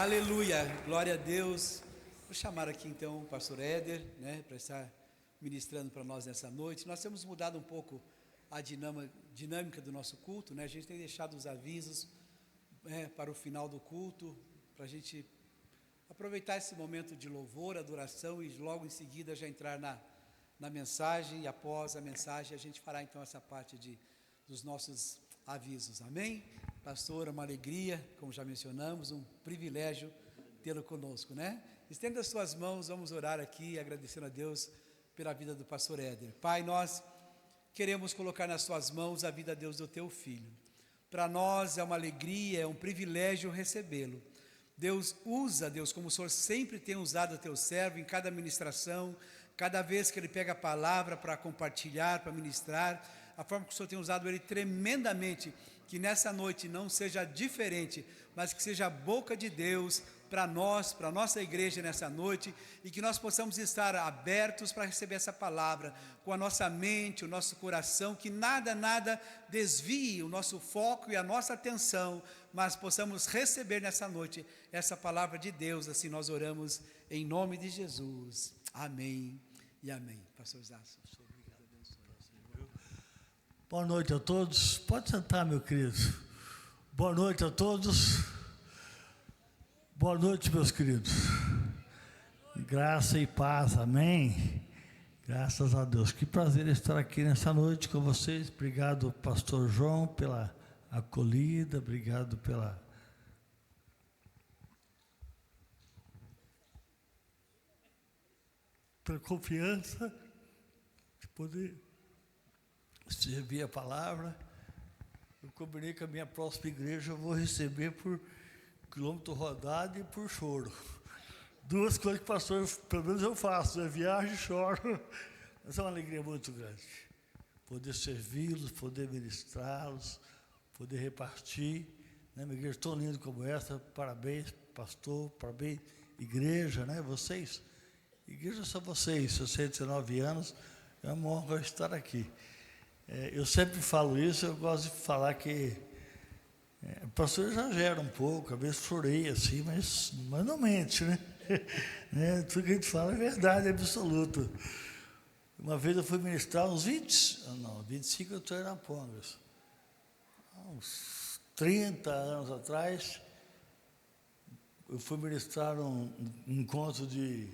Aleluia, glória a Deus. Vou chamar aqui então o pastor Éder, para estar ministrando para nós nessa noite. Nós temos mudado um pouco a dinâmica do nosso culto, A gente tem deixado os avisos para o final do culto, para a gente aproveitar esse momento de louvor, adoração e logo em seguida já entrar na mensagem, e após a mensagem a gente fará então essa parte dos nossos avisos, amém? Pastor, é uma alegria, como já mencionamos, um privilégio tê-lo conosco, Estenda as suas mãos, vamos orar aqui, agradecendo a Deus pela vida do pastor Éder. Pai, nós queremos colocar nas suas mãos a vida, Deus, do teu filho. Para nós é uma alegria, é um privilégio recebê-lo. Deus, usa, Deus, como o Senhor sempre tem usado o teu servo em cada ministração, cada vez que ele pega a palavra para compartilhar, para ministrar, a forma que o Senhor tem usado ele tremendamente, que nessa noite não seja diferente, mas que seja a boca de Deus para nós, para a nossa igreja nessa noite, e que nós possamos estar abertos para receber essa palavra, com a nossa mente, o nosso coração, que nada desvie o nosso foco e a nossa atenção, mas possamos receber nessa noite essa palavra de Deus. Assim nós oramos em nome de Jesus, amém e amém. Pastor Zaço. Boa noite a todos. Pode sentar, meu querido. Boa noite a todos. Boa noite, meus queridos. Graça e paz, amém. Graças a Deus. Que prazer estar aqui nessa noite com vocês. Obrigado, pastor João, pela acolhida. Obrigado pela confiança de poder servir a palavra. Eu combinei com a minha próxima igreja, eu vou receber por quilômetro rodado e por choro. Duas coisas que pastor, pelo menos eu faço, viajo e choro. Mas é uma alegria muito grande. Poder servi-los, poder ministrá-los, poder repartir. Uma igreja tão linda como essa, parabéns, pastor, parabéns, igreja, Vocês, igreja são vocês, 69 anos, é uma honra estar aqui. Eu sempre falo isso, eu gosto de falar que o pastor exagera um pouco, às vezes chorei assim, mas não mente, Tudo que a gente fala é verdade absoluta. Uma vez eu fui ministrar uns 25 eu estou em Arapongas. Uns 30 anos atrás, eu fui ministrar um encontro de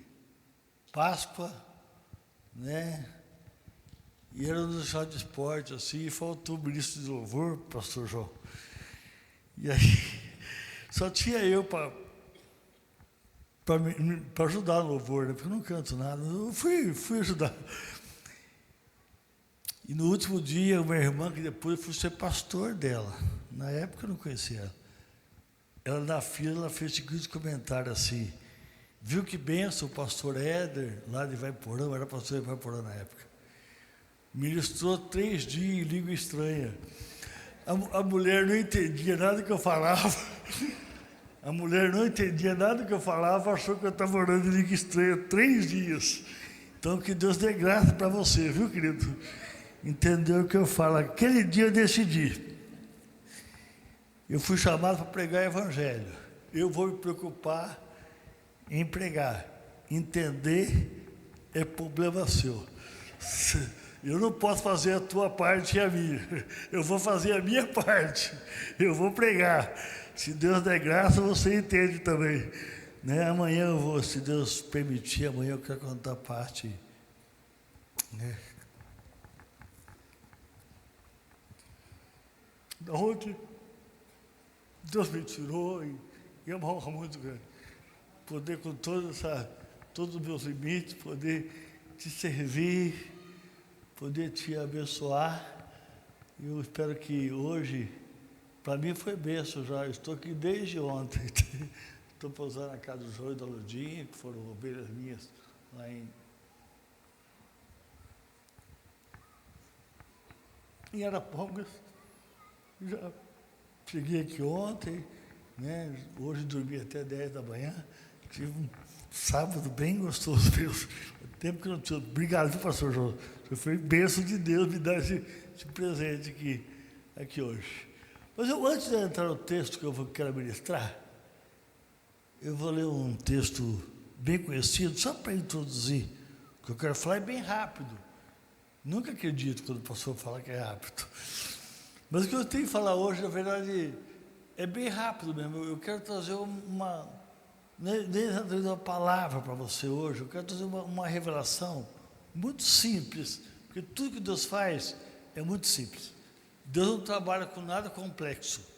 Páscoa, E era no chá de esporte, assim, e faltou o ministro de louvor, pastor João. E aí, só tinha eu para ajudar no louvor, porque eu não canto nada. Eu fui ajudar. E no último dia, uma irmã, que depois eu fui ser pastor dela, na época eu não conhecia ela. Ela na fila, ela fez o seguinte comentário assim: viu que benção o pastor Éder, lá de Vaiporã, era pastor de Vaiporã na época. Ministrou 3 dias em língua estranha. A mulher não entendia nada que eu falava. A mulher não entendia nada que eu falava, achou que eu estava orando em língua estranha 3 dias. Então, que Deus dê graça para você, viu, querido? Entendeu o que eu falo? Aquele dia eu decidi. Eu fui chamado para pregar o evangelho. Eu vou me preocupar em pregar. Entender é problema seu. Eu não posso fazer a tua parte e a minha. Eu vou fazer a minha parte. Eu vou pregar. Se Deus der graça, você entende também. Amanhã eu vou, se Deus permitir, amanhã eu quero contar parte. Da onde Deus me tirou, e é uma honra muito grande. Poder com todos os meus limites, poder te servir, poder te abençoar. Eu espero que hoje, para mim foi bênção já, eu estou aqui desde ontem. Estou pousando na casa do João e da Ludinha, que foram ovelhas minhas lá em Arapongas. Já cheguei aqui ontem, Hoje dormi até 10 da manhã, tive um sábado bem gostoso mesmo. O tempo que eu não tinha. Obrigado, pastor João. Foi bênção de Deus me dar esse presente aqui hoje. Mas antes de entrar no texto que eu quero ministrar, Eu vou ler um texto bem conhecido, só para introduzir. O que eu quero falar é bem rápido. Nunca acredito quando o pastor fala que é rápido. Mas o que eu tenho que falar hoje, na verdade, é bem rápido mesmo. Eu quero trazer uma palavra para você hoje. Eu quero trazer uma revelação muito simples. Porque tudo que Deus faz é muito simples. Deus não trabalha com nada complexo.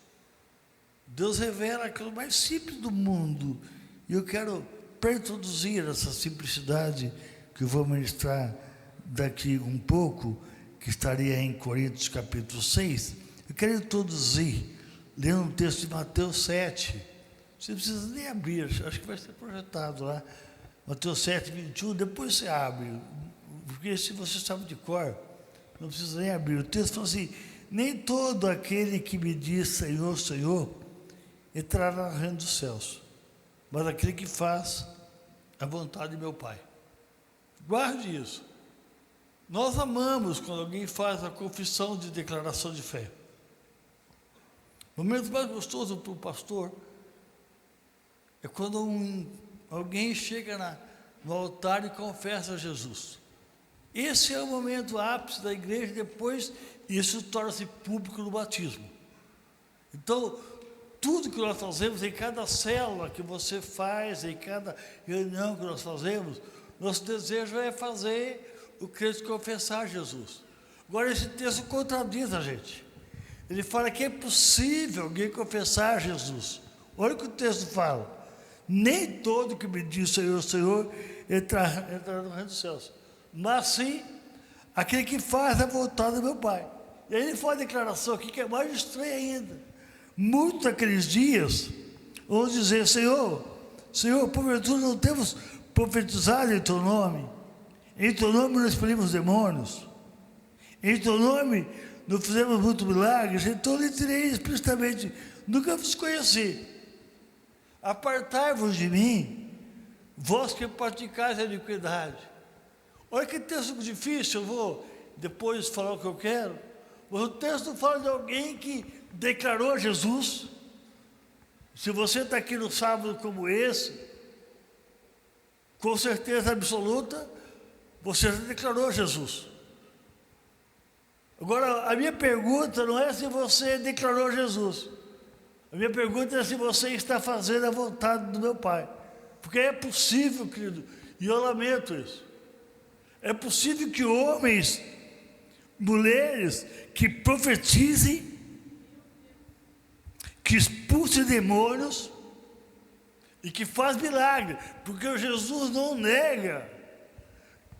Deus revela aquilo mais simples do mundo. E eu quero, para introduzir essa simplicidade que eu vou ministrar daqui um pouco, que estaria em Coríntios capítulo 6, eu quero introduzir, lendo um texto de Mateus 7. Você não precisa nem abrir, acho que vai ser projetado lá. Mateus 7, 21, depois você abre, porque se você sabe de cor, não precisa nem abrir. O texto fala assim: nem todo aquele que me diz Senhor, Senhor, entrará no reino dos céus, mas aquele que faz a vontade de meu Pai. Guarde isso. Nós amamos quando alguém faz a confissão de declaração de fé. O momento mais gostoso para o pastor é quando alguém chega no altar e confessa a Jesus. Esse é o momento ápice da igreja. Depois isso torna-se público no batismo. Então, tudo que nós fazemos, em cada célula que você faz, em cada reunião que nós fazemos, nosso desejo é fazer o crente confessar Jesus. Agora, esse texto contradiz a gente. Ele fala que é possível alguém confessar Jesus. Olha o que o texto fala: nem todo que me diz Senhor, Senhor, entrará no reino dos céus, mas sim aquele que faz a vontade do meu Pai. E aí ele faz a declaração aqui que é mais estranha ainda. Muitos daqueles dias vão dizer: Senhor, Senhor, porventura não temos profetizado em teu nome? Em teu nome nós expelimos demônios? Em teu nome não fizemos muitos milagres? Então lhe direi explicitamente: nunca vos conheci. Apartai-vos de mim, vós que praticais a iniquidade. Olha que texto difícil. Eu vou depois falar o que eu quero. Mas o texto fala de alguém que declarou Jesus. Se você está aqui no sábado como esse, com certeza absoluta, você já declarou Jesus. Agora, a minha pergunta não é se você declarou Jesus. A minha pergunta é se você está fazendo a vontade do meu Pai. Porque é possível, querido, e eu lamento isso. É possível que homens, mulheres, que profetizem, que expulsem demônios e que faz milagre, porque Jesus não nega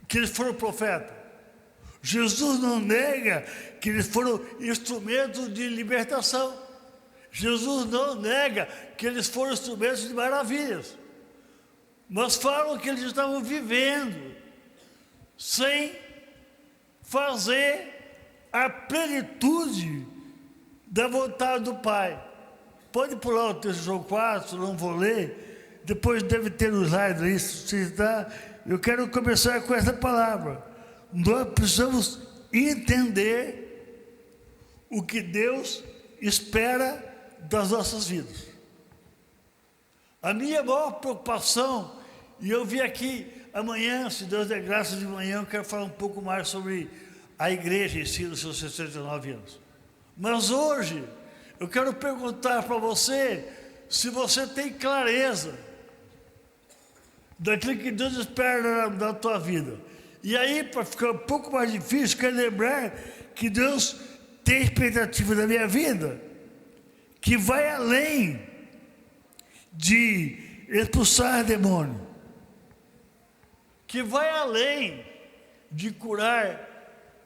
que eles foram profetas. Jesus não nega que eles foram instrumentos de libertação. Jesus não nega que eles foram instrumentos de maravilhas. Mas falam que eles estavam vivendo sem fazer a plenitude da vontade do Pai. Pode pular o texto de João 4, não vou ler. Depois deve ter no slide isso. Eu quero começar com essa palavra. Nós precisamos entender o que Deus espera das nossas vidas. A minha maior preocupação, e eu vim aqui amanhã, se Deus der graça de manhã, eu quero falar um pouco mais sobre a igreja em si, nos seus 69 anos. Mas hoje, eu quero perguntar para você se você tem clareza daquilo que Deus espera da tua vida. E aí, para ficar um pouco mais difícil, quero lembrar que Deus tem expectativa da minha vida que vai além de expulsar demônio, que vai além de curar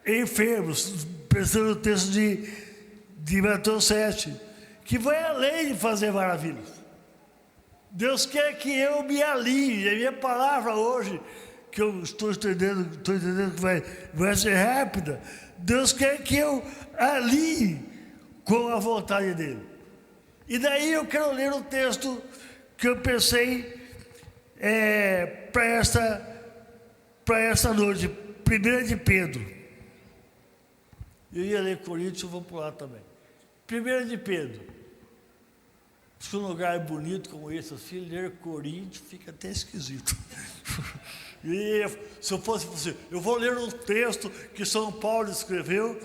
enfermos, pensando no texto de Mateus 7, que vai além de fazer maravilhas. Deus quer que eu me alinhe. A minha palavra hoje, que eu estou entendendo que vai ser rápida, Deus quer que eu alinhe com a vontade dEle. E daí eu quero ler um texto que eu pensei para essa noite, 1 de Pedro. Eu ia ler Coríntios, eu vou pular também. 1 de Pedro. Se um lugar bonito como esse, assim, ler Coríntios fica até esquisito. E se eu fosse você, eu vou ler um texto que São Paulo escreveu,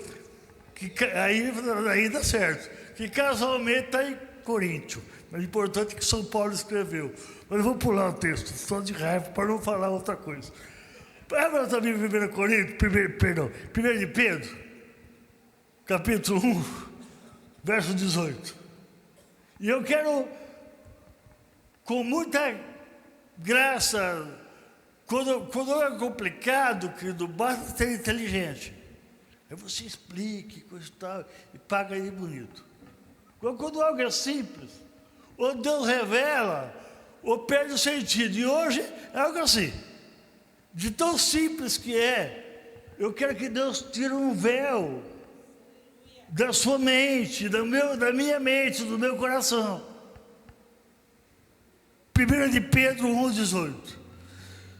que aí dá certo, que casualmente está em Coríntios. Mas o importante é que São Paulo escreveu. Mas eu vou pular o texto, só de raiva, para não falar outra coisa. Agora também 1 Coríntios, 1 de Pedro, capítulo 1, verso 18. E eu quero, com muita graça, quando é complicado, querido, basta ser inteligente. Aí você explique, coisa e tal, e paga aí bonito. Quando algo é simples, ou Deus revela, ou perde o sentido. E hoje é algo assim. De tão simples que é, eu quero que Deus tire um véu da sua mente, da minha mente, do meu coração. 1 de Pedro 1,18.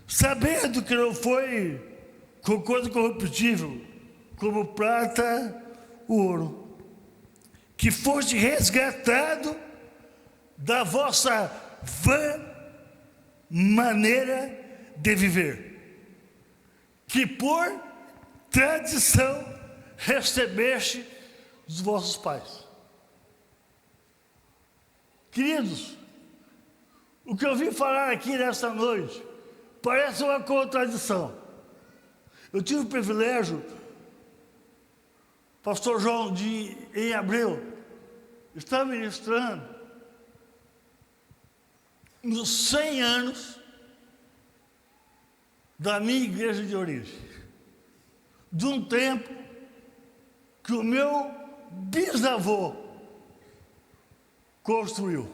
Sabendo que não foi com coisa corruptível, como prata, ouro, que foste resgatado da vossa vã maneira de viver, que por tradição recebeste dos vossos pais. Queridos, o que eu vim falar aqui nesta noite parece uma contradição. Eu tive o privilégio, pastor João, em abril, estar ministrando nos 100 anos da minha igreja de origem, de um tempo que o meu bisavô construiu.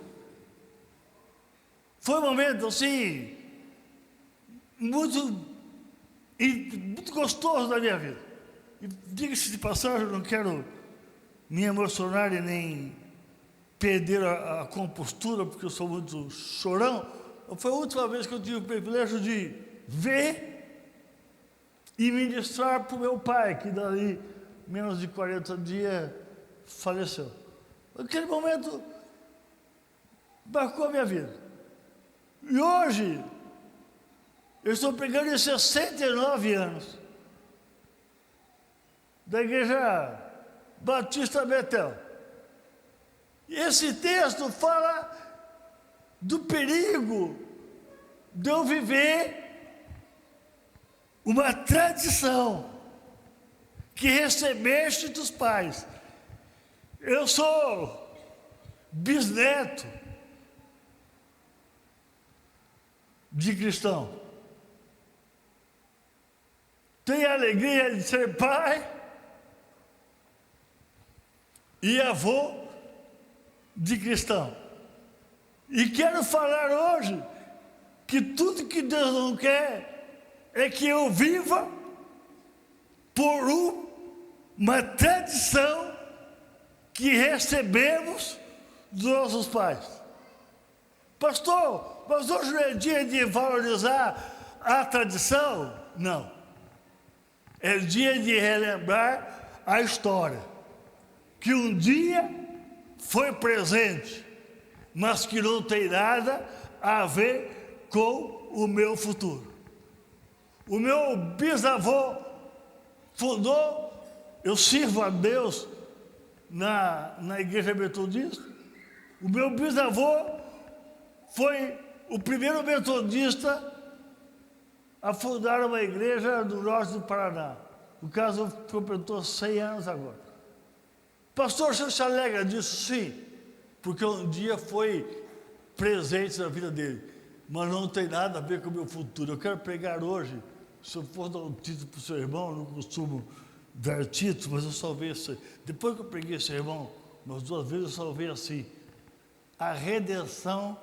Foi um momento assim muito gostoso da minha vida. E diga-se de passagem, eu não quero me emocionar e nem perder a compostura, porque eu sou muito chorão. Foi a última vez que eu tive o privilégio de ver e ministrar para o meu pai, que dali menos de 40 dias faleceu. Aquele momento marcou a minha vida. E hoje, eu estou pegando esses 69 anos da Igreja Batista Betel. E esse texto fala do perigo de eu viver uma tradição que recebeste dos pais. Eu sou bisneto de cristão. Tenho a alegria de ser pai e avô de cristão. E quero falar hoje que tudo que Deus não quer é que eu viva por uma tradição que recebemos dos nossos pais. Pastor, mas hoje não é dia de valorizar a tradição? Não. É dia de relembrar a história, que um dia foi presente, mas que não tem nada a ver com o meu futuro. O meu bisavô fundou, eu sirvo a Deus na igreja metodista. O meu bisavô foi o primeiro metodista a fundar uma igreja do norte do Paraná. No caso, completou 100 anos agora. Pastor, você se alegra disso? Sim, porque um dia foi presente na vida dele, mas não tem nada a ver com o meu futuro. Eu quero pregar hoje, se eu for dar um título para o seu irmão, eu não costumo dar título, mas eu salvei isso. Depois que eu preguei esse irmão, umas 2 vezes eu salvei assim: a redenção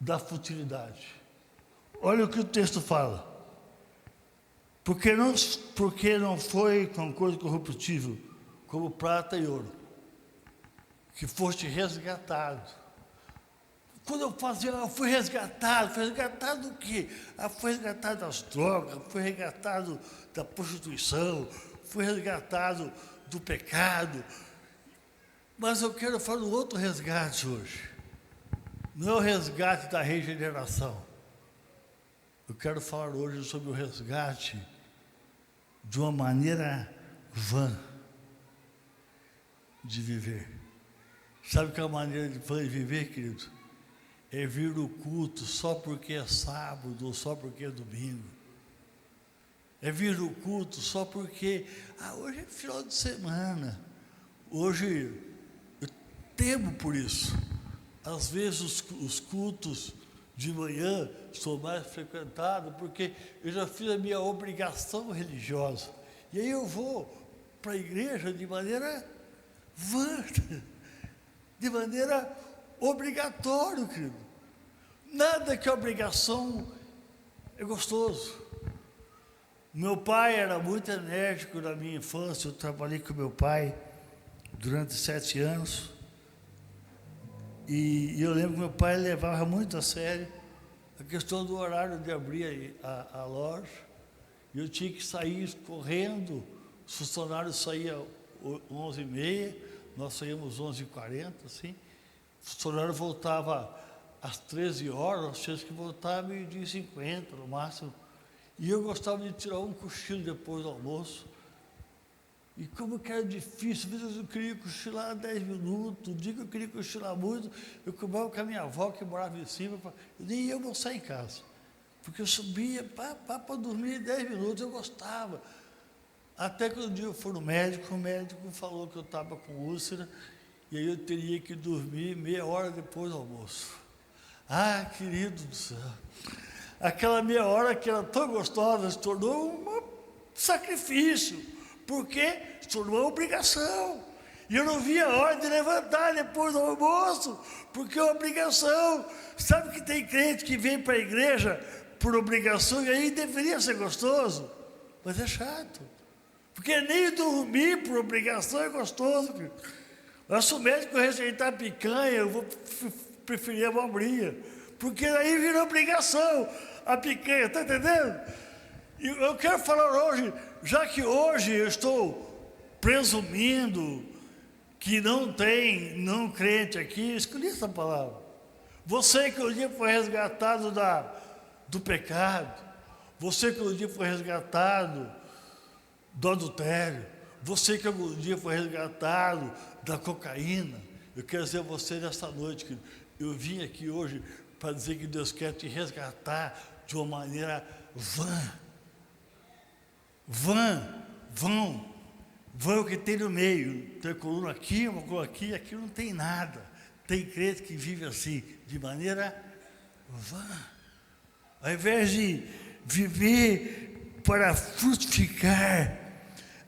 da futilidade. Olha o que o texto fala. Porque não foi com coisa corruptível, como prata e ouro, que foste resgatado. Quando eu fazia, eu fui resgatado do quê? Fui resgatado das drogas, fui resgatado da prostituição, fui resgatado do pecado. Mas eu quero falar do outro resgate hoje. Não é o resgate da regeneração. Eu quero falar hoje sobre o resgate de uma maneira vã de viver. Sabe que é a maneira de vã de viver, querido? É vir no culto só porque é sábado ou só porque é domingo. É vir no culto só porque, hoje é final de semana. Hoje, eu temo por isso. Às vezes os cultos de manhã são mais frequentados porque eu já fiz a minha obrigação religiosa. E aí eu vou para a igreja de maneira vã, de maneira obrigatória, querido. Nada que obrigação é gostoso. Meu pai era muito enérgico na minha infância. Eu trabalhei com meu pai durante 7 anos. E eu lembro que meu pai levava muito a sério a questão do horário de abrir a loja. E eu tinha que sair correndo. Os funcionários saíam 11h30, nós saímos 11h40, assim. O funcionário voltava às 13 horas, nós tínhamos que voltar a 12h50, no máximo. E eu gostava de tirar um cochilo depois do almoço. E como que era difícil, às vezes eu queria cochilar 10 minutos, um dia que eu queria cochilar muito, eu comia com a minha avó que morava em cima, eu nem ia almoçar em casa. Porque eu subia para dormir 10 minutos, eu gostava. Até que um dia eu fui no médico, o médico falou que eu estava com úlcera, e aí eu teria que dormir meia hora depois do almoço. Querido do céu, aquela meia hora que era tão gostosa se tornou um sacrifício, porque se tornou uma obrigação. E eu não via a hora de levantar depois do almoço, porque é uma obrigação. Sabe que tem crente que vem para a igreja por obrigação, e aí deveria ser gostoso, mas é chato. Porque nem dormir por obrigação é gostoso. Mas se o médico receitar picanha, eu vou preferir a abobrinha, porque aí vira obrigação a picanha, está entendendo? E eu quero falar hoje, já que hoje eu estou presumindo que não tem não crente aqui, escolhi essa palavra. Você que um dia foi resgatado do pecado, você que um dia foi resgatado do adultério, você que algum dia foi resgatado da cocaína, eu quero dizer a você nessa noite que eu vim aqui hoje para dizer que Deus quer te resgatar de uma maneira vão o que tem no meio, tem coluna aqui, uma coluna aqui não tem nada. Tem crente que vive assim, de maneira vã. Ao invés de viver para frutificar,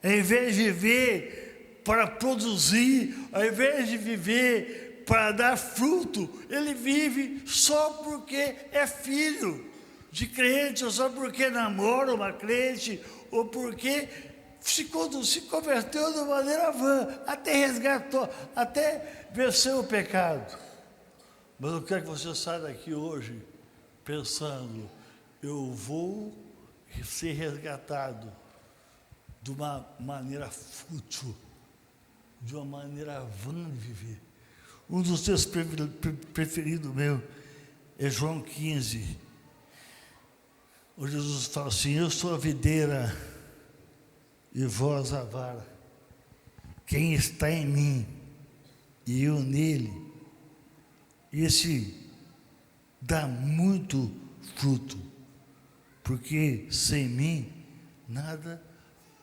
ao invés de viver para produzir, ao invés de viver para dar fruto, ele vive só porque é filho de crente, ou só porque namora uma crente, ou porque se converteu de maneira vã, até resgatou, até venceu o pecado. Mas eu quero que você saia daqui hoje pensando, eu vou ser resgatado de uma maneira fútil, de uma maneira vã de viver. Um dos textos preferidos meu é João 15, onde Jesus fala assim, eu sou a videira e vós a vara. Quem está em mim e eu nele, esse dá muito fruto, porque sem mim nada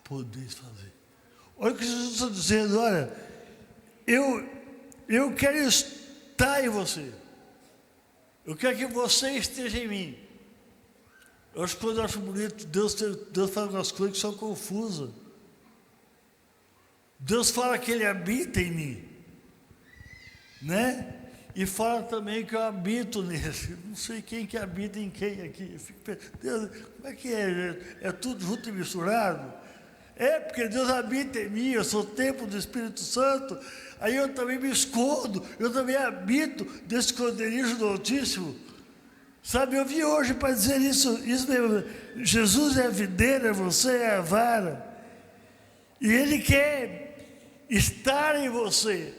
podeis fazer. Olha o que Jesus está dizendo, olha, eu quero estar em você, eu quero que você esteja em mim. Eu acho que quando eu acho bonito, Deus fala algumas coisas que são confusas. Deus fala que Ele habita em mim, né? E fala também que eu habito nele. Não sei quem que habita em quem aqui. Eu fico pensando, Deus, como é que é? É tudo junto e misturado? É, porque Deus habita em mim, eu sou o templo do Espírito Santo, aí eu também me escondo, eu também habito desse esconderijo do Altíssimo. Sabe, eu vim hoje para dizer isso mesmo. Jesus é a videira, você é a vara. E Ele quer estar em você,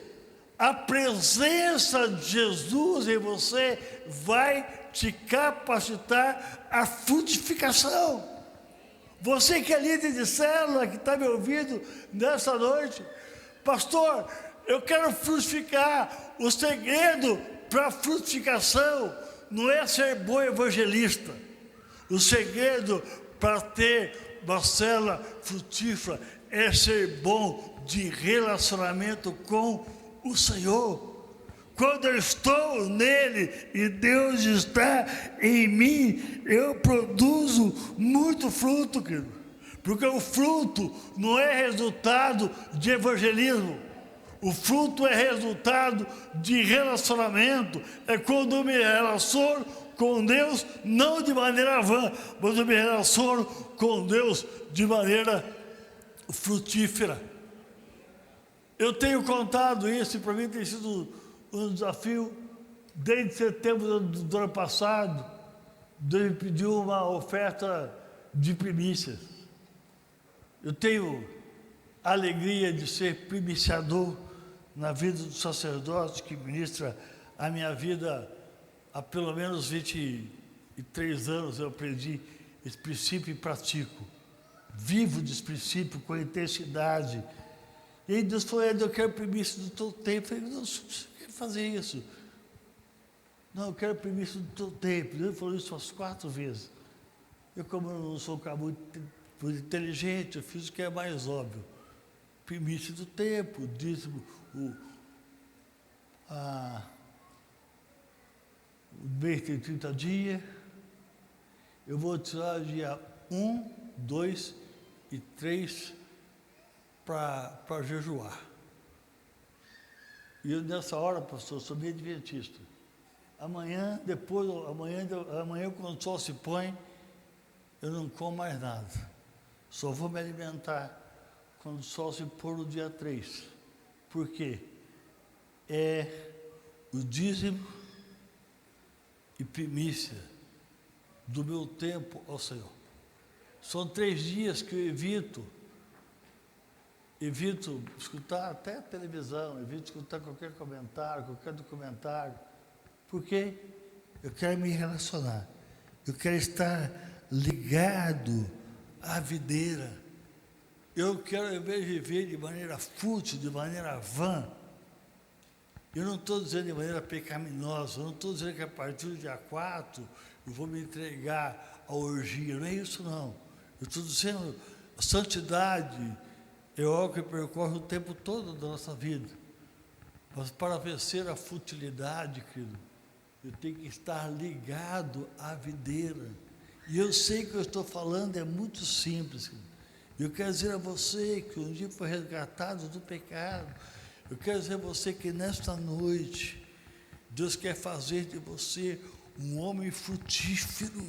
A presença de Jesus em você vai te capacitar à frutificação. Você que é líder de célula, que está me ouvindo nessa noite, pastor, eu quero frutificar. O segredo para a frutificação não é ser bom evangelista. O segredo para ter uma célula frutífera é ser bom de relacionamento com o Senhor. Quando eu estou nele e Deus está em mim, eu produzo muito fruto, querido. Porque o fruto não é resultado de evangelismo. O fruto é resultado de relacionamento. É quando eu me relaciono com Deus, não de maneira vã, mas eu me relaciono com Deus de maneira frutífera. Eu tenho contado isso, e para mim tem sido um desafio. Desde setembro do ano passado, Deus me pediu uma oferta de primícias. Eu tenho a alegria de ser primiciador na vida do sacerdote que ministra a minha vida há pelo menos 23 anos. Eu aprendi esse princípio e pratico. Vivo desse princípio com intensidade. E aí Deus falou: eu quero primícia do teu tempo. Eu falei: não, você quer fazer isso? Não, eu quero primícia do teu tempo. Deus falou isso umas 4 vezes. Eu, como eu não sou um cara muito inteligente, eu fiz o que é mais óbvio. Primícia do tempo, dízimo, o mês tem 30 dias. Eu vou tirar dia 1, 2 e 3 para jejuar. E eu, nessa hora, pastor, sou meio adventista. Amanhã, quando o sol se põe, eu não como mais nada. Só vou me alimentar quando o sol se pôr no dia 3. Por quê? É o dízimo e primícia do meu tempo ao Senhor. São 3 dias que eu evito escutar até a televisão, evito escutar qualquer comentário, qualquer documentário. Porque eu quero me relacionar, eu quero estar ligado à videira. Eu quero, em vez de viver de maneira fútil, de maneira vã, eu não estou dizendo de maneira pecaminosa, eu não estou dizendo que a partir do dia 4 eu vou me entregar à orgia, não é isso não. Eu estou dizendo, a santidade é algo que percorre o tempo todo da nossa vida. Mas para vencer a futilidade, querido, eu tenho que estar ligado à videira. E eu sei que eu estou falando é muito simples, querido. Eu quero dizer a você que um dia foi resgatado do pecado. Eu quero dizer a você que nesta noite, Deus quer fazer de você um homem frutífero,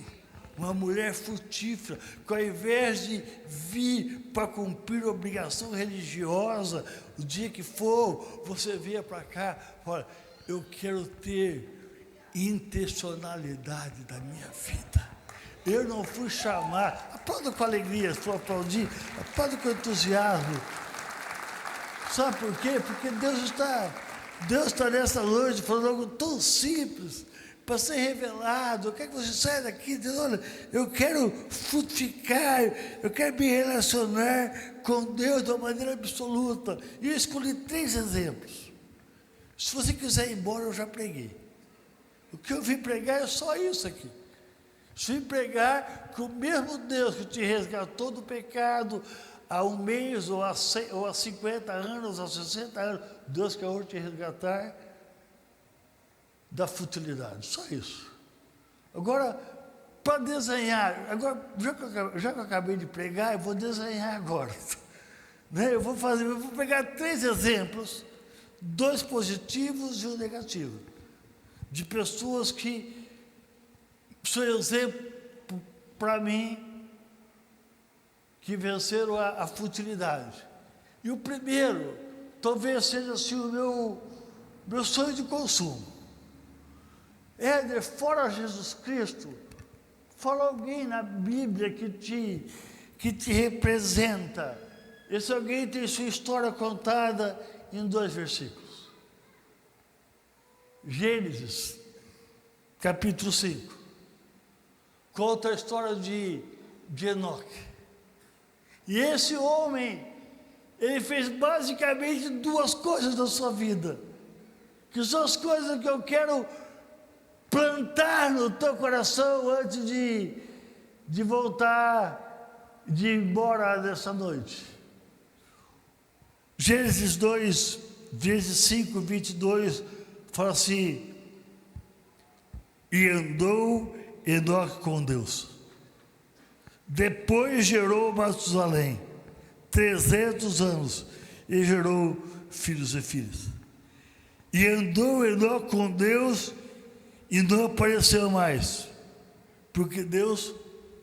uma mulher frutífera, que ao invés de vir para cumprir obrigação religiosa, o dia que for, você venha para cá, olha, eu quero ter intencionalidade da minha vida. Eu não fui chamado, aplauda com alegria, se for aplaudir, aplauda com entusiasmo. Sabe por quê? Porque Deus está nessa noite falando algo tão simples, para ser revelado. Eu quero que você saia daqui dizendo: olha, eu quero frutificar, eu quero me relacionar com Deus de uma maneira absoluta. E eu escolhi 3 exemplos. Se você quiser ir embora, eu já preguei. O que eu vim pregar é só isso aqui. Se pregar que o mesmo Deus que te resgatou do pecado há 1 mês, ou há 50 anos, há 60 anos, Deus quer hoje te resgatar da futilidade, só isso. Agora, para desenhar, agora, já que eu acabei de pregar, eu vou desenhar agora. Né? Eu vou pegar 3 exemplos, 2 positivos e 1 negativo, de pessoas que são exemplo para mim, que venceram a futilidade. E o primeiro, talvez seja assim o meu sonho de consumo. Éder, fora Jesus Cristo, fala alguém na Bíblia que te representa. Esse alguém tem sua história contada em 2 versículos. Gênesis, capítulo 5, conta a história de Enoque. E esse homem, ele fez basicamente duas coisas na sua vida, que são as coisas que eu quero plantar no teu coração antes de voltar, de ir embora nessa noite. Gênesis 2, Gênesis 5, 22, fala assim: e andou Enoque com Deus. Depois gerou Matusalém 300 anos e gerou filhos e filhas. E andou Enoque com Deus e não apareceu mais, porque Deus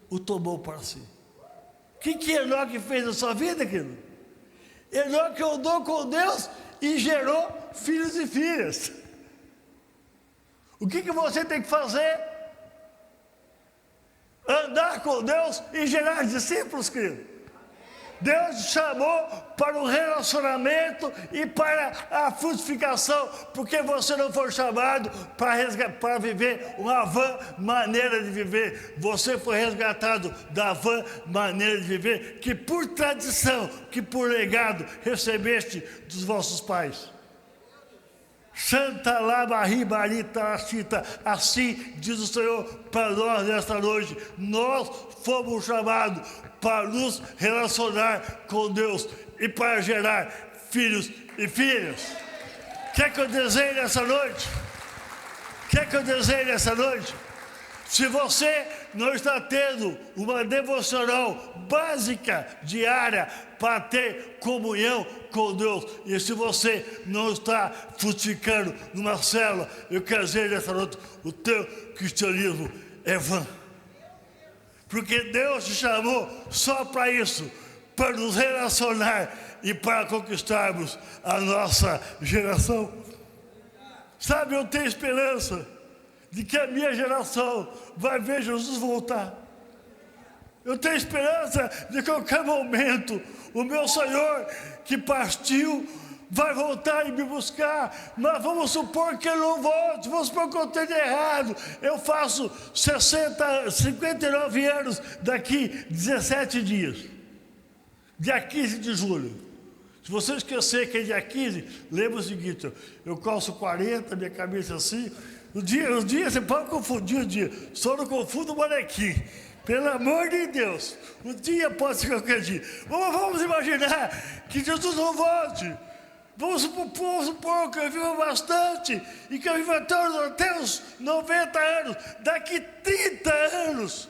o tomou para si. O que Enoque fez na sua vida, querido? Enoque andou com Deus e gerou filhos e filhas. O que você tem que fazer? Andar com Deus e gerar discípulos, querido. Deus te chamou para o relacionamento e para a frutificação, porque você não foi chamado para viver uma vã maneira de viver. Você foi resgatado da vã maneira de viver, que por tradição, que por legado recebeste dos vossos pais. Santa Labarribarita Chita, assim diz o Senhor para nós nesta noite. Nós fomos chamados para nos relacionar com Deus e para gerar filhos e filhas. Quer que eu desenhe nessa noite? Quer que eu desenhe nessa noite? Se você não está tendo uma devocional básica, diária, para ter comunhão com Deus, e se você não está frutificando numa célula, eu quero dizer nessa noite, o teu cristianismo é vã. Porque Deus te chamou só para isso, para nos relacionar e para conquistarmos a nossa geração. Sabe, eu tenho esperança de que a minha geração vai ver Jesus voltar. Eu tenho esperança de que a qualquer momento o meu Senhor que partiu vai voltar e me buscar, mas vamos supor que ele não volte, vamos supor que eu esteja errado. Eu faço 59 anos daqui 17 dias, dia 15 de julho. Se você esquecer que é dia 15, lembra o seguinte: eu calço 40, minha cabeça assim. O dia você pode confundir o dia, só não confunda o manequim. Pelo amor de Deus, o dia pode ser qualquer dia. Vamos imaginar que Jesus não volte. Vamos supor que eu viva bastante e que eu viva até os 90 anos. Daqui 30 anos,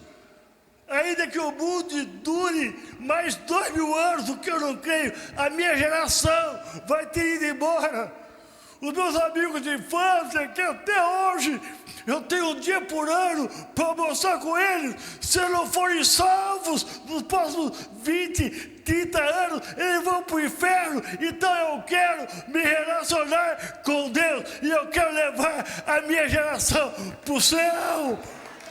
ainda que o mundo dure mais 2.000 anos, o que eu não creio, a minha geração vai ter ido embora. Os meus amigos de infância, que até hoje eu tenho um dia por ano para almoçar com eles, se não forem salvos nos próximos 20, 30 anos, eles vão para o inferno. Então eu quero me relacionar com Deus e eu quero levar a minha geração para o céu.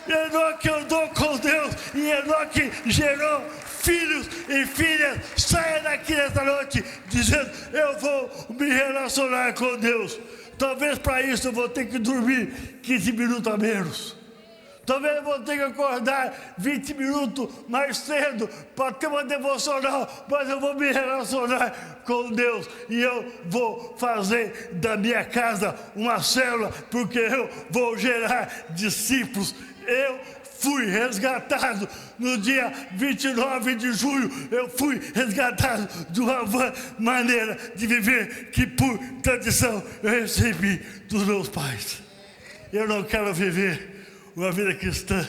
Enoque andou com Deus e Enoque gerou filhos e filhas. Saia daqui nesta noite dizendo: eu vou me relacionar com Deus. Talvez para isso eu vou ter que dormir 15 minutos a menos. Talvez eu vou ter que acordar 20 minutos mais cedo para ter uma devocional, mas eu vou me relacionar com Deus e eu vou fazer da minha casa uma célula, porque eu vou gerar discípulos. Eu fui resgatado no dia 29 de julho, eu fui resgatado de uma maneira de viver que por tradição eu recebi dos meus pais. Eu não quero viver uma vida cristã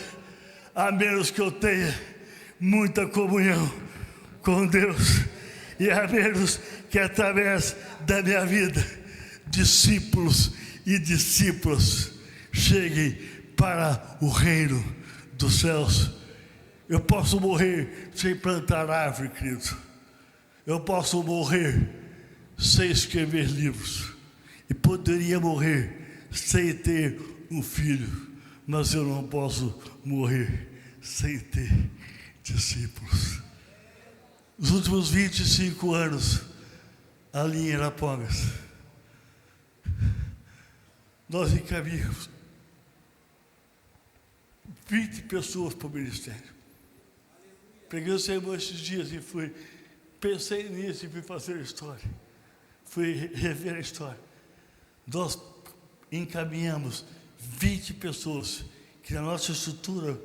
a menos que eu tenha muita comunhão com Deus e a menos que através da minha vida discípulos e discípulas cheguem para o reino dos céus. Eu posso morrer sem plantar árvore, querido. Eu posso morrer sem escrever livros. E poderia morrer sem ter um filho. Mas eu não posso morrer sem ter discípulos. Nos últimos 25 anos, ali em Arapongas, nós encaminhamos 20 pessoas para o ministério. Peguei o sermão esses dias e pensei nisso e fui fazer a história. Fui rever a história. Nós encaminhamos 20 pessoas que na nossa estrutura,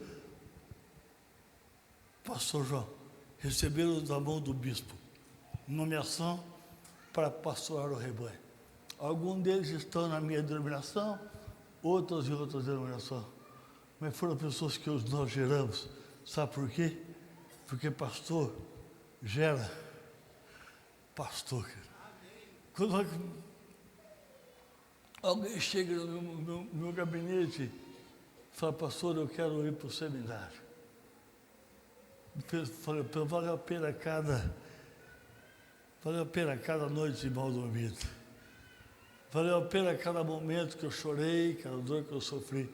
pastor João, receberam da mão do bispo nomeação para pastorar o rebanho. Alguns deles estão na minha denominação, outros em outras denominações. Mas foram pessoas que nós geramos. Sabe por quê? Porque pastor gera pastor. Quando alguém chega no meu gabinete e fala, pastor, eu quero ir para o seminário. Falei, vale a pena cada noite mal dormida. Valeu a pena cada momento que eu chorei, cada dor que eu sofri,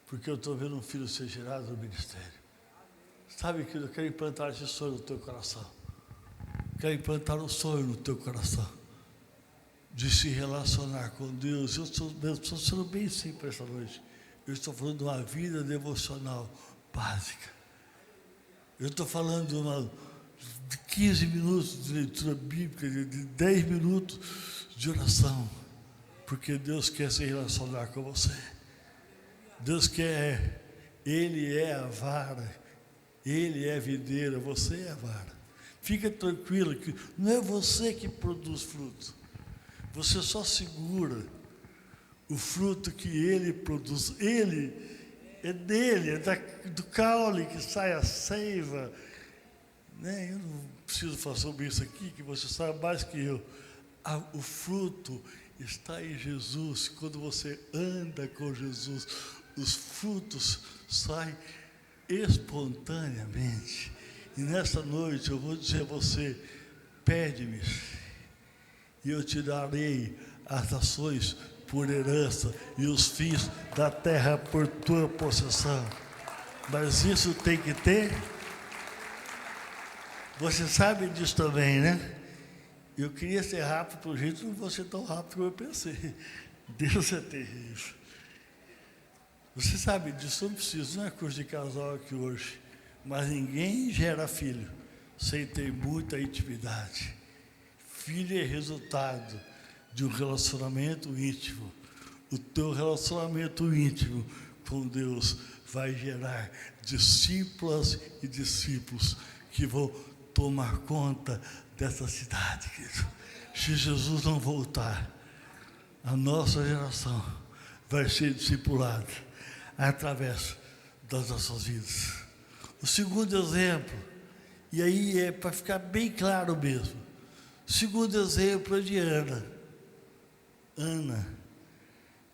porque eu estou vendo um filho ser gerado no ministério. Sabe que eu quero implantar esse sonho no teu coração. Quero implantar um sonho no teu coração de se relacionar com Deus. Eu estou sendo bem simples essa noite. Eu estou falando de uma vida devocional básica. Eu estou falando de 15 minutos de leitura bíblica, de 10 minutos de oração, porque Deus quer se relacionar com você. Deus quer, Ele é a vara, Ele é a videira, você é a vara. Fica tranquilo que não é você que produz fruto, você só segura o fruto que Ele produz. Ele é dele, é do caule que sai a seiva. Né? Eu não preciso falar sobre isso aqui, que você sabe mais que eu. O fruto está em Jesus. Quando você anda com Jesus, os frutos saem espontaneamente. E nessa noite eu vou dizer a você, pede-me, e eu te darei as nações por herança e os fins da terra por tua possessão. Mas isso tem que ter. Você sabe disso também, né? Eu queria ser rápido, por jeito não vou ser tão rápido como eu pensei. Deus é terrível. Você sabe disso, eu não preciso, não é curso de casal aqui hoje, mas ninguém gera filho sem ter muita intimidade. Filho é resultado de um relacionamento íntimo. O teu relacionamento íntimo com Deus vai gerar discípulas e discípulos que vão tomar conta dessa cidade, querido. Se Jesus não voltar, a nossa geração vai ser discipulada através das nossas vidas. O segundo exemplo, e aí é para ficar bem claro mesmo, o segundo exemplo é de Ana.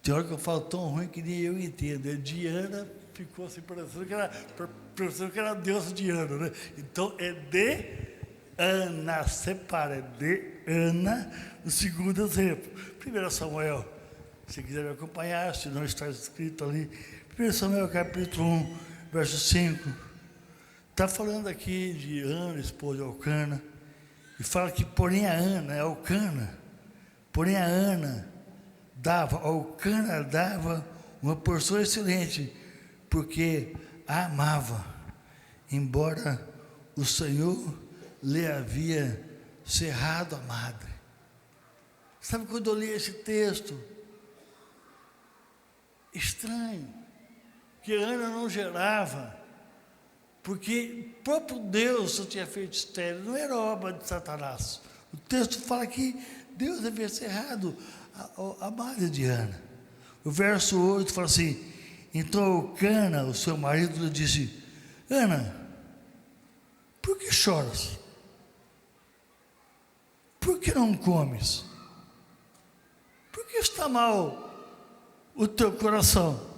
Tem hora que eu falo tão ruim que nem eu entendo. É Diana, ficou assim parecendo que era a deusa Diana, né? Então é de Ana, separa, é de Ana, o segundo exemplo. 1 Samuel, se quiser me acompanhar, se não está escrito ali, 1 Samuel capítulo 1, verso 5, está falando aqui de Ana, esposa de Elcana, e fala que porém a Ana, é Elcana, porém a Ana Elcana dava uma porção excelente, porque a amava, embora o Senhor lhe havia cerrado a madre. Sabe quando eu li esse texto? Estranho, que Ana não gerava, porque o próprio Deus só tinha feito estéril, não era obra de Satanás. O texto fala que Deus havia cerrado a madre de Ana. O verso 8 fala assim: então Elcana, o seu marido, lhe disse: Ana, por que choras? Por que não comes? Por que está mal o teu coração?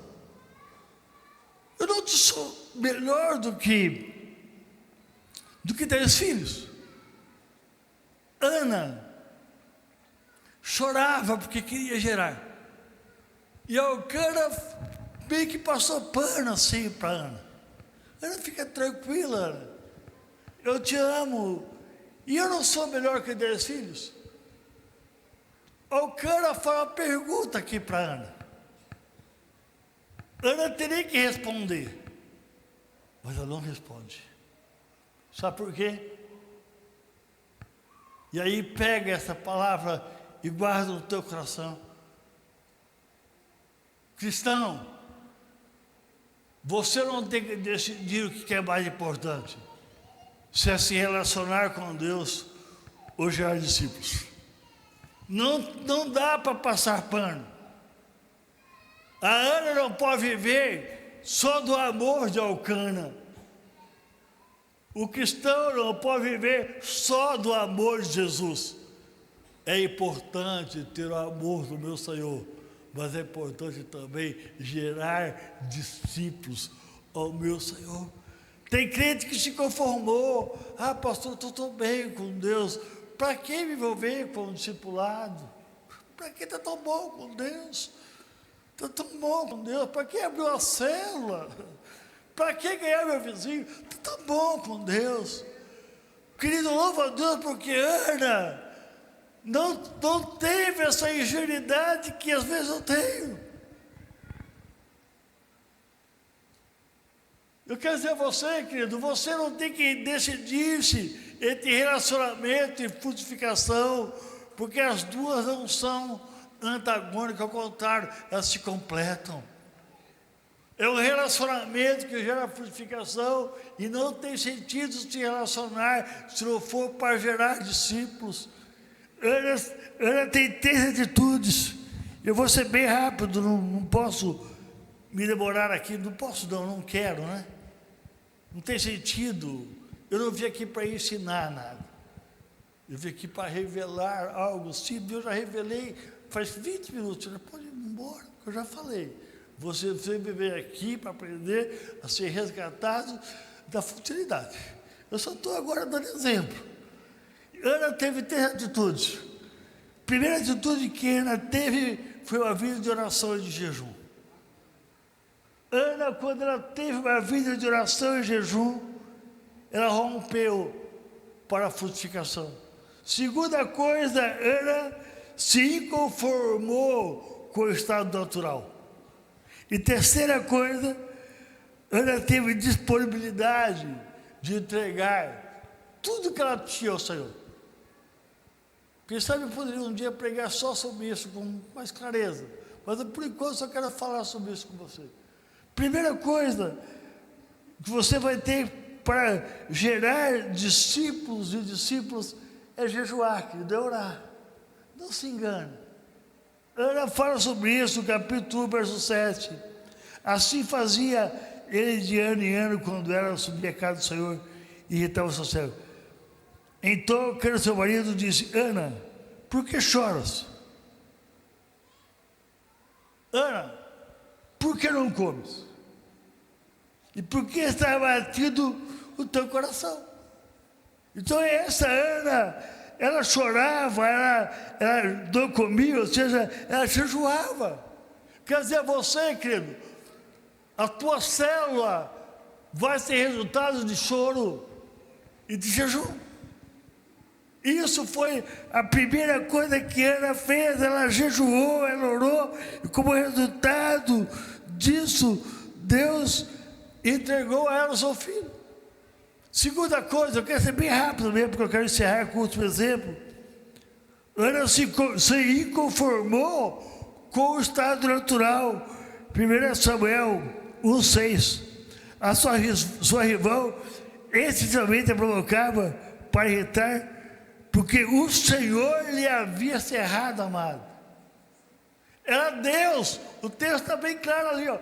Eu não te sou melhor do que 10 filhos. Ana chorava porque queria gerar. E Elcana meio que passou pano assim para Ana. Ana, fica tranquila, Ana. Eu te amo. E eu não sou melhor que 10 filhos. Elcana faz uma pergunta aqui para Ana. Ana teria que responder, mas ela não responde. Sabe por quê? E aí pega essa palavra e guarda no teu coração. Cristão, você não tem que decidir o que é mais importante. Se é se relacionar com Deus ou gerar discípulos. Não dá para passar pano. A Ana não pode viver só do amor de Elcana. O cristão não pode viver só do amor de Jesus. É importante ter o amor do meu Senhor, mas é importante também gerar discípulos ao meu Senhor. Tem crente que se conformou. Ah, pastor, eu estou bem com Deus. Para que me envolver com o discipulado? Para que está tão bom com Deus? Está tão bom com Deus. Para que abrir uma célula? Para que ganhar meu vizinho? Está tão bom com Deus. Querido, louva a Deus porque Ana não teve essa ingenuidade que às vezes eu tenho. Eu quero dizer a você, querido, você não tem que decidir-se entre relacionamento e frutificação, porque as duas não são antagônicas, ao contrário, elas se completam. É um relacionamento que gera frutificação e não tem sentido se relacionar se não for para gerar discípulos. Ana tem 3 atitudes. Eu vou ser bem rápido, não posso me demorar aqui, não quero, né? Não tem sentido. Eu não vim aqui para ensinar nada. Eu vim aqui para revelar algo simples. Eu já revelei faz 20 minutos. Você pode ir embora, eu já falei. Você veio aqui para aprender a ser resgatado da futilidade. Eu só estou agora dando exemplo. Ana teve 3 atitudes. A primeira atitude que Ana teve foi uma vida de oração e de jejum. Ana, quando ela teve uma vida de oração e jejum, ela rompeu para a frutificação. Segunda coisa, Ana se inconformou com o estado natural. E terceira coisa, Ana teve disponibilidade de entregar tudo que ela tinha ao Senhor. Quem sabe eu poderia um dia pregar só sobre isso com mais clareza, mas por enquanto só quero falar sobre isso com você. Primeira coisa que você vai ter para gerar discípulos e discípulos é jejuar, querido, é orar. Não se engane. Ana fala sobre isso no capítulo 1, verso 7. Assim fazia ele de ano em ano, quando ela subia a casa do Senhor e irritava o seu céu. Então, quando seu marido disse: Ana, por que choras? Ana, por que não comes? E por que está abatido o teu coração? Então, essa Ana, ela chorava, ela não comia, ou seja, ela jejuava. Quer dizer, você, querido, a tua célula vai ser resultado de choro e de jejum. Isso foi a primeira coisa que Ana fez, ela jejuou, ela orou, e como resultado disso, Deus entregou a ela o seu filho. Segunda coisa, eu quero ser bem rápido mesmo, porque eu quero encerrar com outro exemplo. Ana se inconformou com o estado natural. 1 Samuel 1,6. A sua rival excessivamente a provocava para irritar, porque o Senhor lhe havia cerrado, amado. Era Deus, o texto está bem claro ali, ó.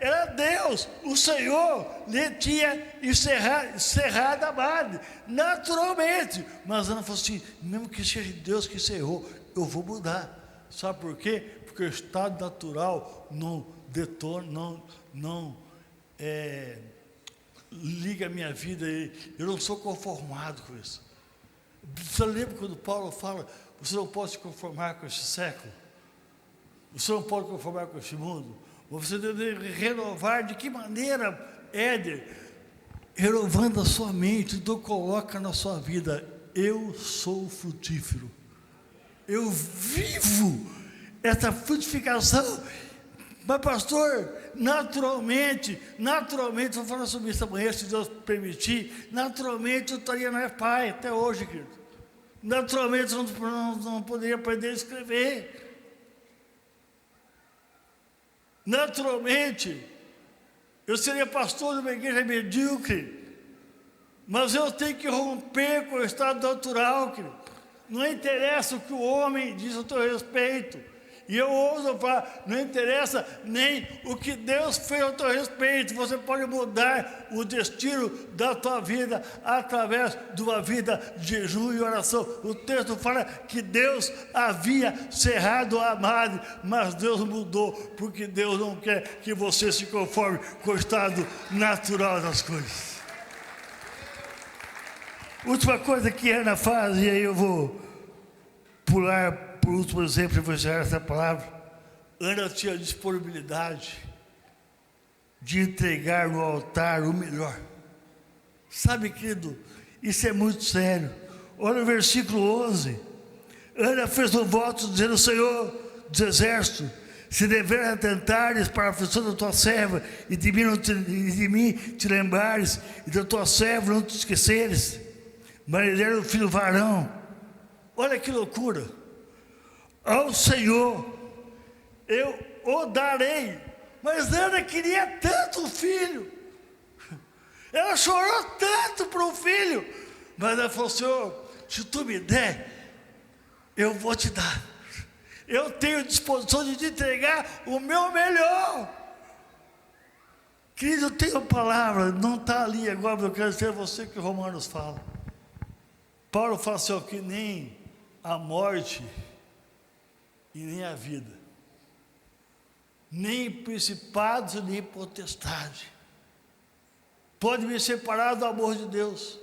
Era Deus, o Senhor lhe tinha cerrado a madre, naturalmente. Mas Ana falou assim: mesmo que seja Deus que cerrou, eu vou mudar. Sabe por quê? Porque o estado natural não detona, não liga a minha vida, eu não sou conformado com isso. Você lembra quando Paulo fala: você não pode se conformar com esse século, você não pode conformar com esse mundo. Você deve renovar. De que maneira, Éder? Renovando a sua mente. Então coloca na sua vida: eu sou frutífero, eu vivo essa frutificação Mas, pastor, naturalmente, vou falar sobre isso amanhã, se Deus permitir, naturalmente eu estaria na pai até hoje, querido. Naturalmente eu não poderia aprender a escrever. Naturalmente, eu seria pastor de uma igreja medíocre, mas eu tenho que romper com o estado natural, querido. Não interessa o que o homem diz a teu respeito. E eu ouso falar, não interessa nem o que Deus fez a teu respeito. Você pode mudar o destino da tua vida através de uma vida de jejum e oração. O texto fala que Deus havia cerrado a madre, mas Deus mudou, porque Deus não quer que você se conforme com o estado natural das coisas. Última coisa que Ana faz, e aí eu vou pular por último exemplo, eu vou encerrar essa palavra. Ana tinha disponibilidade de entregar no altar o melhor. Sabe, querido, isso é muito sério. Olha o versículo 11. Ana fez um voto dizendo: Senhor dos exércitos, se dever atentares para a aflição da tua serva, e de mim te lembrares, e da tua serva não te esqueceres, mas ele era um filho varão. Olha que loucura. Ao Senhor eu o darei. Mas Ana queria tanto um filho, ela chorou tanto para um filho, mas ela falou: Senhor, se tu me der, eu vou te dar. Eu tenho disposição de te entregar o meu melhor. Querido, eu tenho uma palavra, não está ali agora, mas eu quero dizer a você que Romanos fala. Paulo fala assim, ó, que nem a morte e nem a vida, nem principados nem potestade pode me separar do amor de Deus.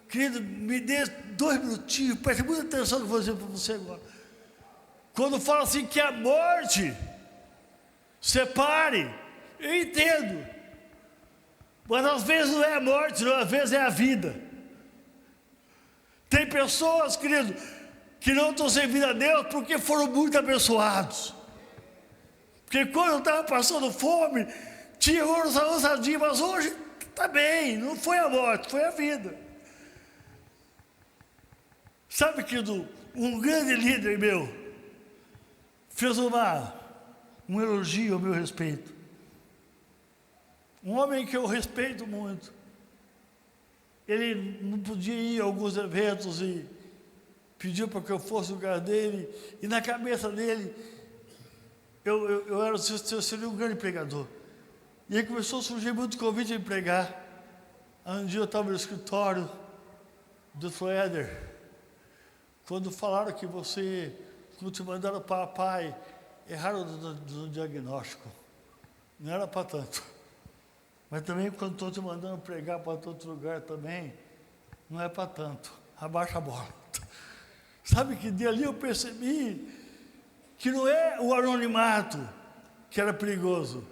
Querido, me dê 2 minutinhos, preste muita atenção no que eu vou dizer para você agora. Quando fala assim que a morte separe, eu entendo, mas às vezes não é a morte, não, às vezes é a vida. Tem pessoas, querido, que não estão servindo a Deus porque foram muito abençoados. Porque quando eu estava passando fome, tinha ousadia, mas hoje está bem, não foi a morte, foi a vida. Sabe, querido, um grande líder meu fez um elogio ao meu respeito. Um homem que eu respeito muito. Ele não podia ir a alguns eventos e pediu para que eu fosse no lugar dele, e na cabeça dele, eu seria um grande pregador. E aí começou a surgir muito convite de pregar. Aí um dia eu estava no escritório do Éder, quando falaram que quando te mandaram para a pai, erraram do diagnóstico. Não era para tanto. Mas também quando estou te mandando pregar para outro lugar também, não é para tanto. Abaixa a bola. Sabe que dali eu percebi que não é o anonimato que era perigoso,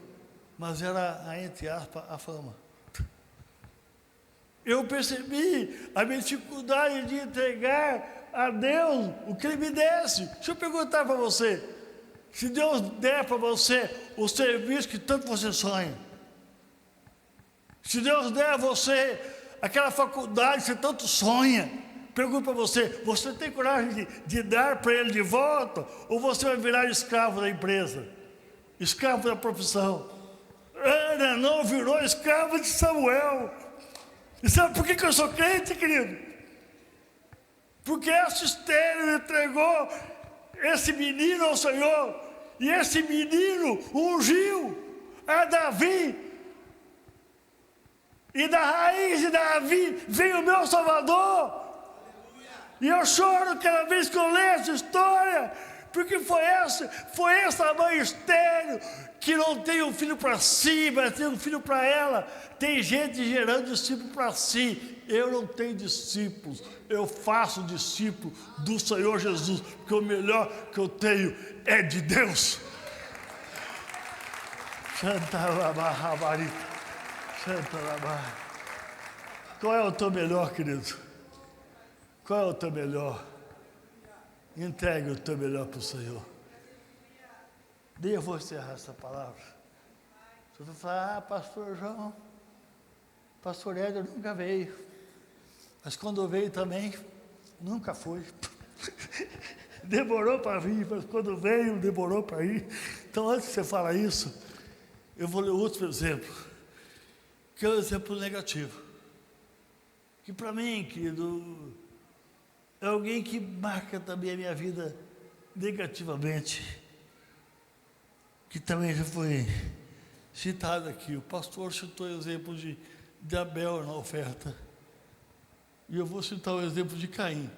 mas era, entre aspas, a fama. Eu percebi a minha dificuldade de entregar a Deus o que Ele me desse. Deixa eu perguntar para você, se Deus der para você o serviço que tanto você sonha, se Deus der a você aquela faculdade que você tanto sonha, pergunto para você, você tem coragem de dar para Ele de volta? Ou você vai virar escravo da empresa? Escravo da profissão? Ana não virou escrava de Samuel. E sabe por que eu sou crente, querido? Porque essa Esther entregou esse menino ao Senhor, e esse menino ungiu a Davi, e da raiz de Davi veio o meu Salvador. E eu choro cada vez que eu leio essa história, porque foi essa mãe estéril que não tem um filho para si, mas tem um filho para ela. Tem gente gerando discípulo para si. Eu não tenho discípulos, eu faço discípulo do Senhor Jesus, porque o melhor que eu tenho é de Deus. Qual é o teu melhor, querido? Qual é o teu melhor? Entregue o teu melhor para o Senhor. Daí eu vou encerrar essa palavra. Você vai falar, pastor João, pastor Éder nunca veio. Mas quando veio também, nunca foi. Demorou para vir, mas quando veio, demorou para ir. Então, antes de você falar isso, eu vou ler outro exemplo, que é um exemplo negativo. Que para mim, querido, é alguém que marca também a minha vida negativamente, que também já foi citado aqui. O pastor citou o exemplo de Abel na oferta. E eu vou citar o exemplo de Caim,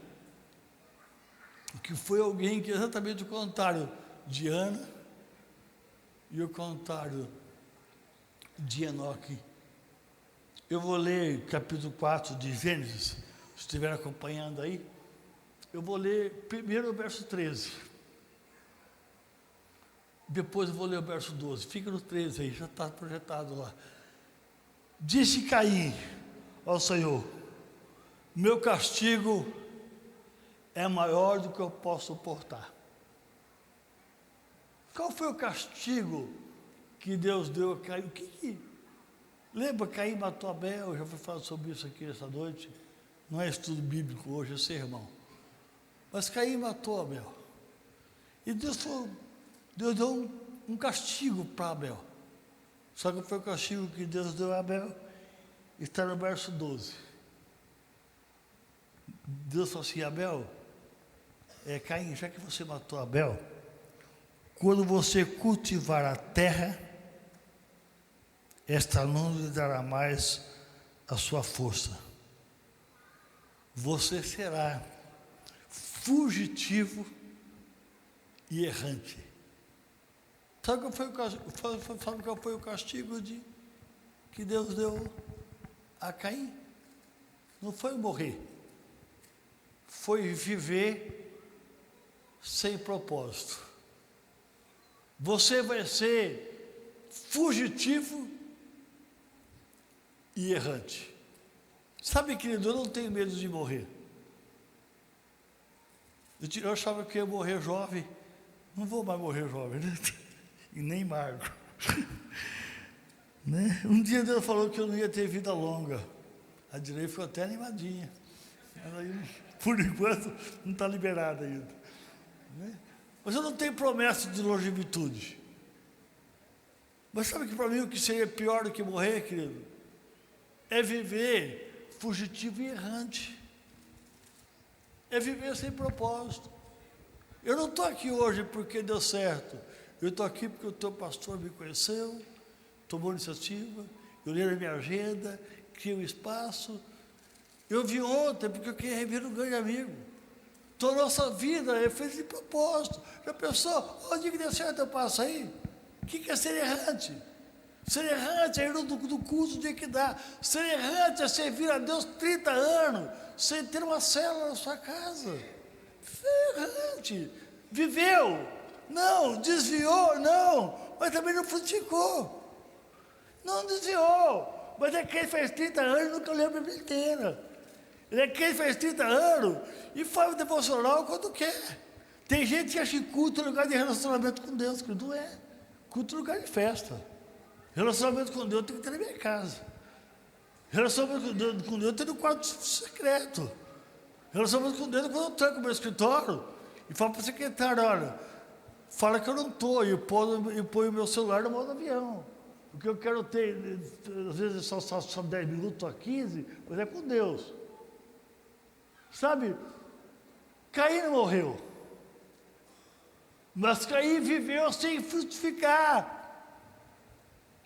que foi alguém que é exatamente o contrário de Ana e o contrário de Enoque. Eu vou ler capítulo 4 de Gênesis, se estiver acompanhando aí. Eu vou ler primeiro o verso 13. Depois eu vou ler o verso 12. Fica no 13 aí, já está projetado lá. Disse Caim ao Senhor: meu castigo é maior do que eu posso suportar. Qual foi o castigo que Deus deu a Caim? Lembra, Caim matou Abel? Eu já fui falar sobre isso aqui essa noite. Não é estudo bíblico hoje, é sermão. Mas Caim matou Abel. E Deus deu um castigo para Abel. Só que foi o castigo que Deus deu a Abel. Está no verso 12. Deus falou assim: Abel, Caim, já que você matou Abel, quando você cultivar a terra, esta não lhe dará mais a sua força. Você será fugitivo e errante. Sabe qual foi o castigo que Deus deu a Caim? Não foi morrer, foi viver sem propósito. Você vai ser fugitivo e errante. Sabe, querido, eu não tenho medo de morrer. Eu achava que ia morrer jovem. Não vou mais morrer jovem, né? E nem magro. Né? Um dia Deus falou que eu não ia ter vida longa. A Direi ficou até animadinha. Ela, por enquanto, não está liberada ainda. Né? Mas eu não tenho promessa de longevidade. Mas sabe que para mim o que seria pior do que morrer, querido? É viver fugitivo e errante. É viver sem propósito. Eu não estou aqui hoje porque deu certo. Eu estou aqui porque o teu pastor me conheceu, tomou iniciativa, eu li a minha agenda, criei um espaço. Eu vi ontem porque eu queria rever um grande amigo. Então, nossa vida é feita de propósito. Já pensou? Onde que deu certo eu passo aí? O que é ser errante? Ser errante é ir do culto do dia que dá. Ser errante é servir a Deus 30 anos, sem ter uma célula na sua casa. Ser errante. Viveu? Não. Desviou? Não. Mas também não frutificou. Não desviou. Mas é quem fez 30 anos e nunca leu a Bíblia inteira. Ele é quem fez 30 anos e faz o devocional quando quer. Tem gente que acha que culto é lugar de relacionamento com Deus, que não é. Culto é lugar de festa. Relacionamento com Deus tem que ter na minha casa. Relacionamento com Deus tem no quarto secreto. Relacionamento com Deus é quando eu tranco no meu escritório e falo para o secretário: olha, fala que eu não estou, e põe o meu celular no modo avião. Porque eu quero ter, às vezes só 10 minutos a 15, mas é com Deus. Sabe, Caim não morreu, mas Caim viveu sem frutificar.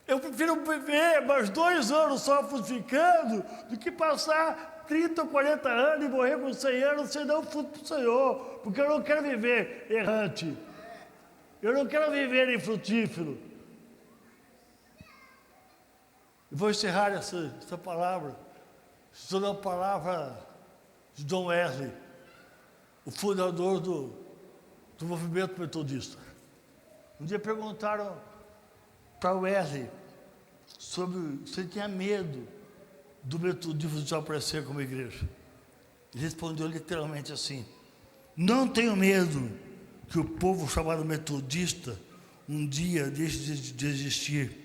Eu prefiro viver mais 2 anos só frutificando do que passar 30 ou 40 anos e morrer com 100 anos sem dar um fruto para o Senhor, porque eu não quero viver errante, eu não quero viver infrutífero. Eu vou encerrar essa palavra, citando a palavra de John Wesley, o fundador do movimento metodista. Um dia perguntaram para Wesley sobre se ele tinha medo do metodismo de aparecer como igreja. Ele respondeu literalmente assim: não tenho medo que o povo chamado metodista um dia deixe de existir,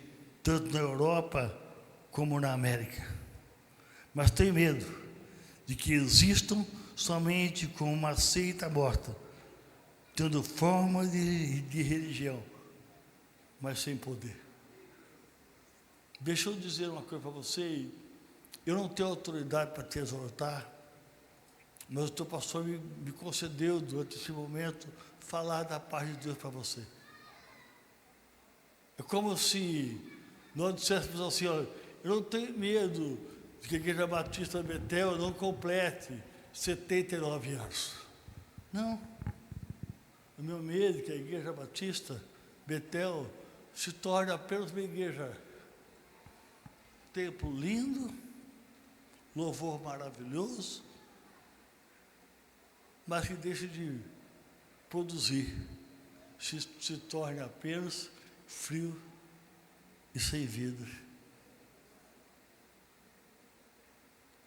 tanto na Europa como na América. Mas tenho medo de que existam somente como uma seita morta, tendo forma de religião, mas sem poder. Deixa eu dizer uma coisa para você. Eu não tenho autoridade para te exortar, mas o teu pastor me concedeu, durante esse momento, falar da paz de Deus para você. É como se nós disséssemos assim, olha, eu não tenho medo de que a Igreja Batista Betel não complete 79 anos. Não. O meu medo é que a Igreja Batista Betel se torne apenas uma igreja. Templo lindo, louvor maravilhoso, mas que deixe de produzir, se torne apenas frio e sem vida.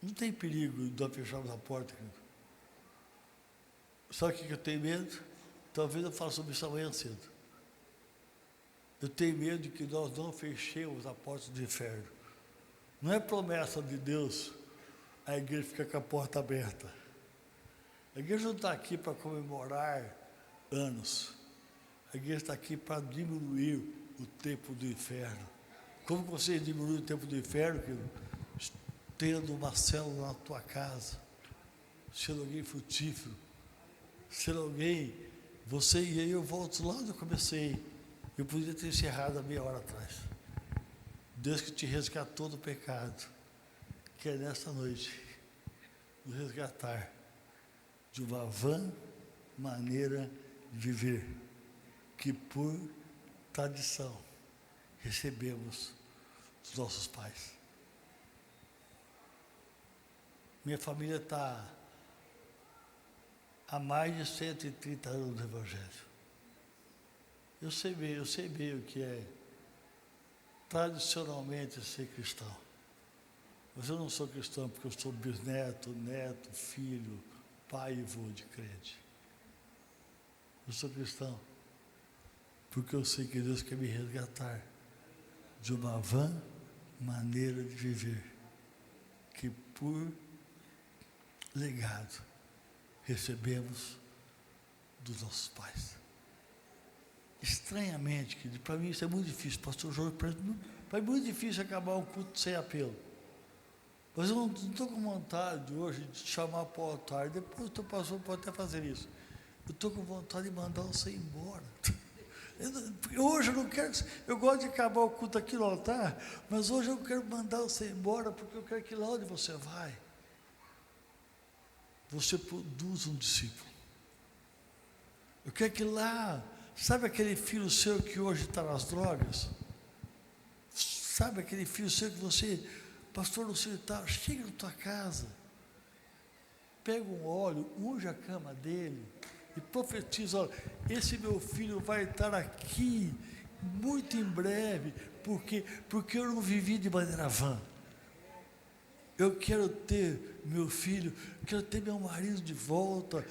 Não tem perigo de nós fecharmos a porta, querido. Sabe o que eu tenho medo? Talvez eu fale sobre isso amanhã cedo. Eu tenho medo de que nós não fechemos a porta do inferno. Não é promessa de Deus a igreja ficar com a porta aberta. A igreja não está aqui para comemorar anos. A igreja está aqui para diminuir o tempo do inferno. Como você diminui o tempo do inferno, querido? Tendo uma célula na tua casa, sendo alguém frutífero, sendo alguém, você e eu volto lá onde eu comecei. Eu podia ter encerrado há meia hora atrás. Deus que te resgatou do pecado, quer nesta noite nos resgatar de uma vã maneira de viver, que por tradição recebemos dos nossos pais. Minha família está há mais de 130 anos no Evangelho. Eu sei bem o que é tradicionalmente ser cristão. Mas eu não sou cristão porque eu sou bisneto, neto, filho, pai e vô de crente. Eu sou cristão porque eu sei que Deus quer me resgatar de uma vã maneira de viver, que por legado recebemos dos nossos pais. Estranhamente, para mim isso é muito difícil, pastor João, para mim é muito difícil acabar um culto sem apelo. Mas eu não estou com vontade hoje de te chamar para o altar, depois o teu pastor pode até fazer isso. Eu estou com vontade de mandar você embora. Hoje eu não quero, eu gosto de acabar o culto aqui no altar, mas hoje eu quero mandar você embora, porque eu quero que lá onde você vai, você produza um discípulo. Eu quero que lá, sabe aquele filho seu que hoje está nas drogas? Sabe aquele filho seu que você, pastor, não sei, tá, chega na tua casa, pega um óleo, unge a cama dele e profetiza, olha, esse meu filho vai estar aqui muito em breve, porque eu não vivi de maneira vã. Eu quero ter meu filho, eu quero ter meu marido de volta,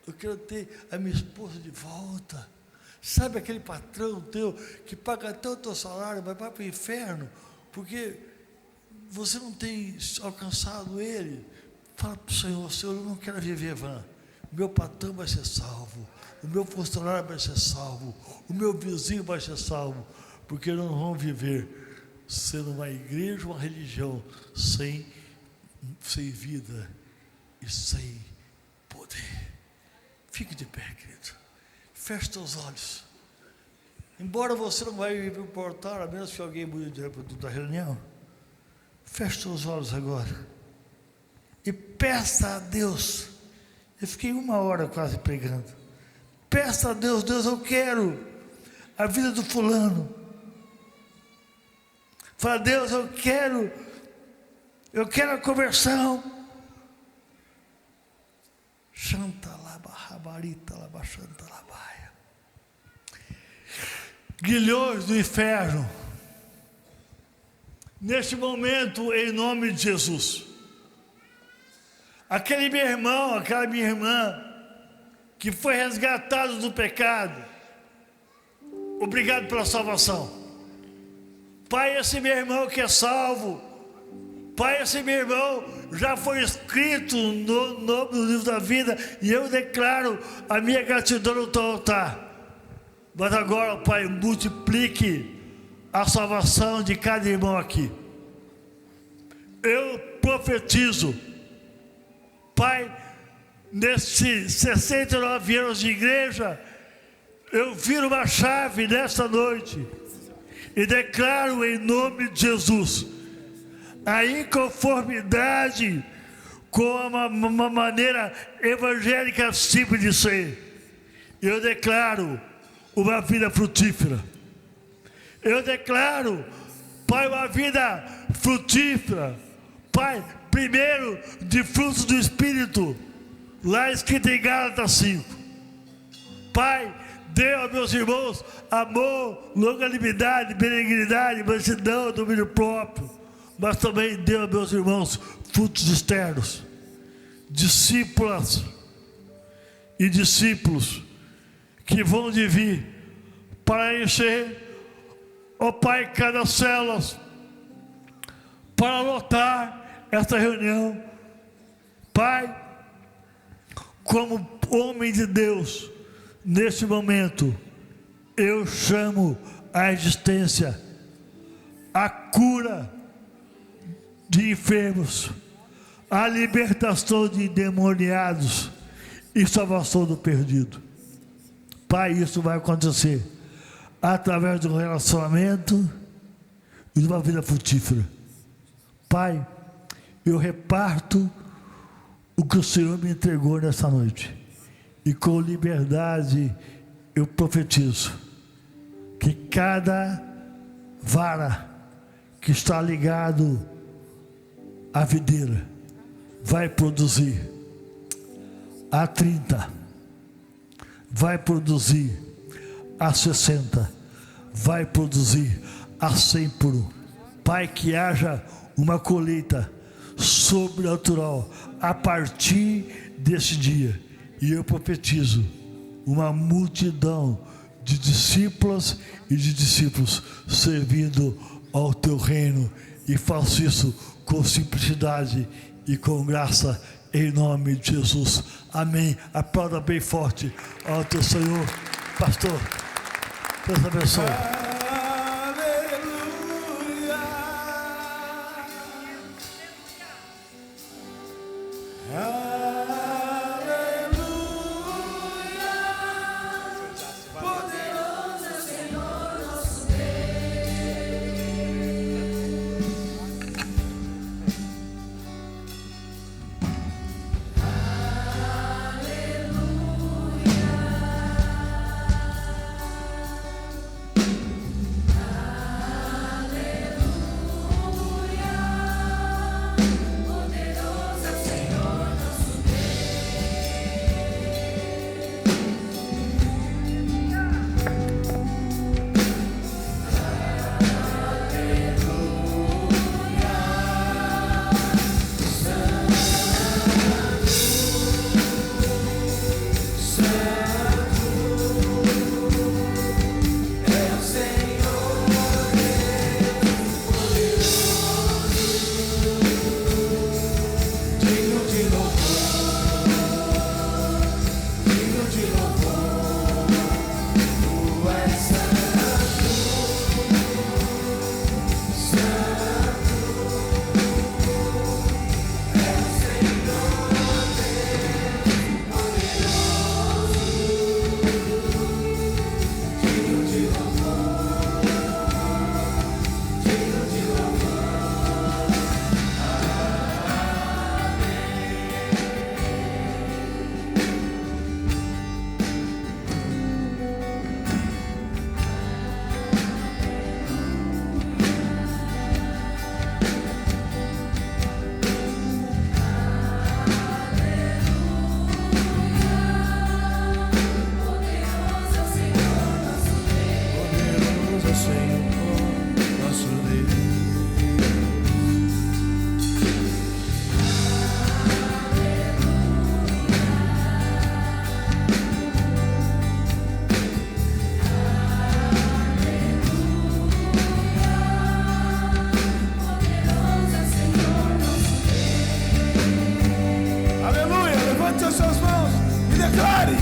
eu quero ter a minha esposa de volta. Sabe aquele patrão teu que paga até o teu salário, mas vai para o inferno, porque você não tem alcançado ele? Fala para o Senhor, Senhor, eu não quero viver vã. O meu patrão vai ser salvo, o meu funcionário vai ser salvo, o meu vizinho vai ser salvo, porque nós vamos viver sendo uma igreja, uma religião sem vida e sem poder. Fique de pé, querido. Feche teus olhos. Embora você não vai vir para o altar, a menos que alguém mude da reunião, feche teus olhos agora e peça a Deus. Eu fiquei 1 hora quase pregando. Peça a Deus, Deus, eu quero a vida do fulano. Fala, Deus, eu quero a conversão. Grilhões do inferno, neste momento, em nome de Jesus, aquele meu irmão, aquela minha irmã, que foi resgatado do pecado, obrigado pela salvação. Pai, esse meu irmão que é salvo, Pai, esse meu irmão já foi escrito no nome do livro da vida, e eu declaro a minha gratidão no teu altar. Mas agora, Pai, multiplique a salvação de cada irmão aqui. Eu profetizo, Pai, nesses 69 anos de igreja, eu viro uma chave nesta noite e declaro em nome de Jesus a inconformidade com uma maneira evangélica simples de ser. Eu declaro uma vida frutífera. Eu declaro, Pai, uma vida frutífera. Pai, primeiro de frutos do Espírito, lá escrito em Gálatas 5. Pai, dê aos meus irmãos amor, longanimidade, benignidade, mansidão, domínio próprio. Mas também dê aos meus irmãos frutos externos, discípulas e discípulos que vão de vir para encher, ó Pai, cada célula, para lotar esta reunião. Pai, como homem de Deus, neste momento, eu chamo a existência, a cura de enfermos, a libertação de endemoniados e salvação do perdido. Pai, isso vai acontecer através de um relacionamento e de uma vida frutífera. Pai, eu reparto o que o Senhor me entregou nessa noite, e com liberdade eu profetizo que cada vara que está ligado à videira vai produzir a 30, vai produzir a 60, vai produzir a 100 por um. Pai, que haja uma colheita sobrenatural a partir desse dia, e eu profetizo uma multidão de discípulas e de discípulos servindo ao teu reino, e faço isso com simplicidade e com graça, em nome de Jesus. Amém. Aplauda bem forte ao teu Senhor. Pastor, Deus abençoe. declare.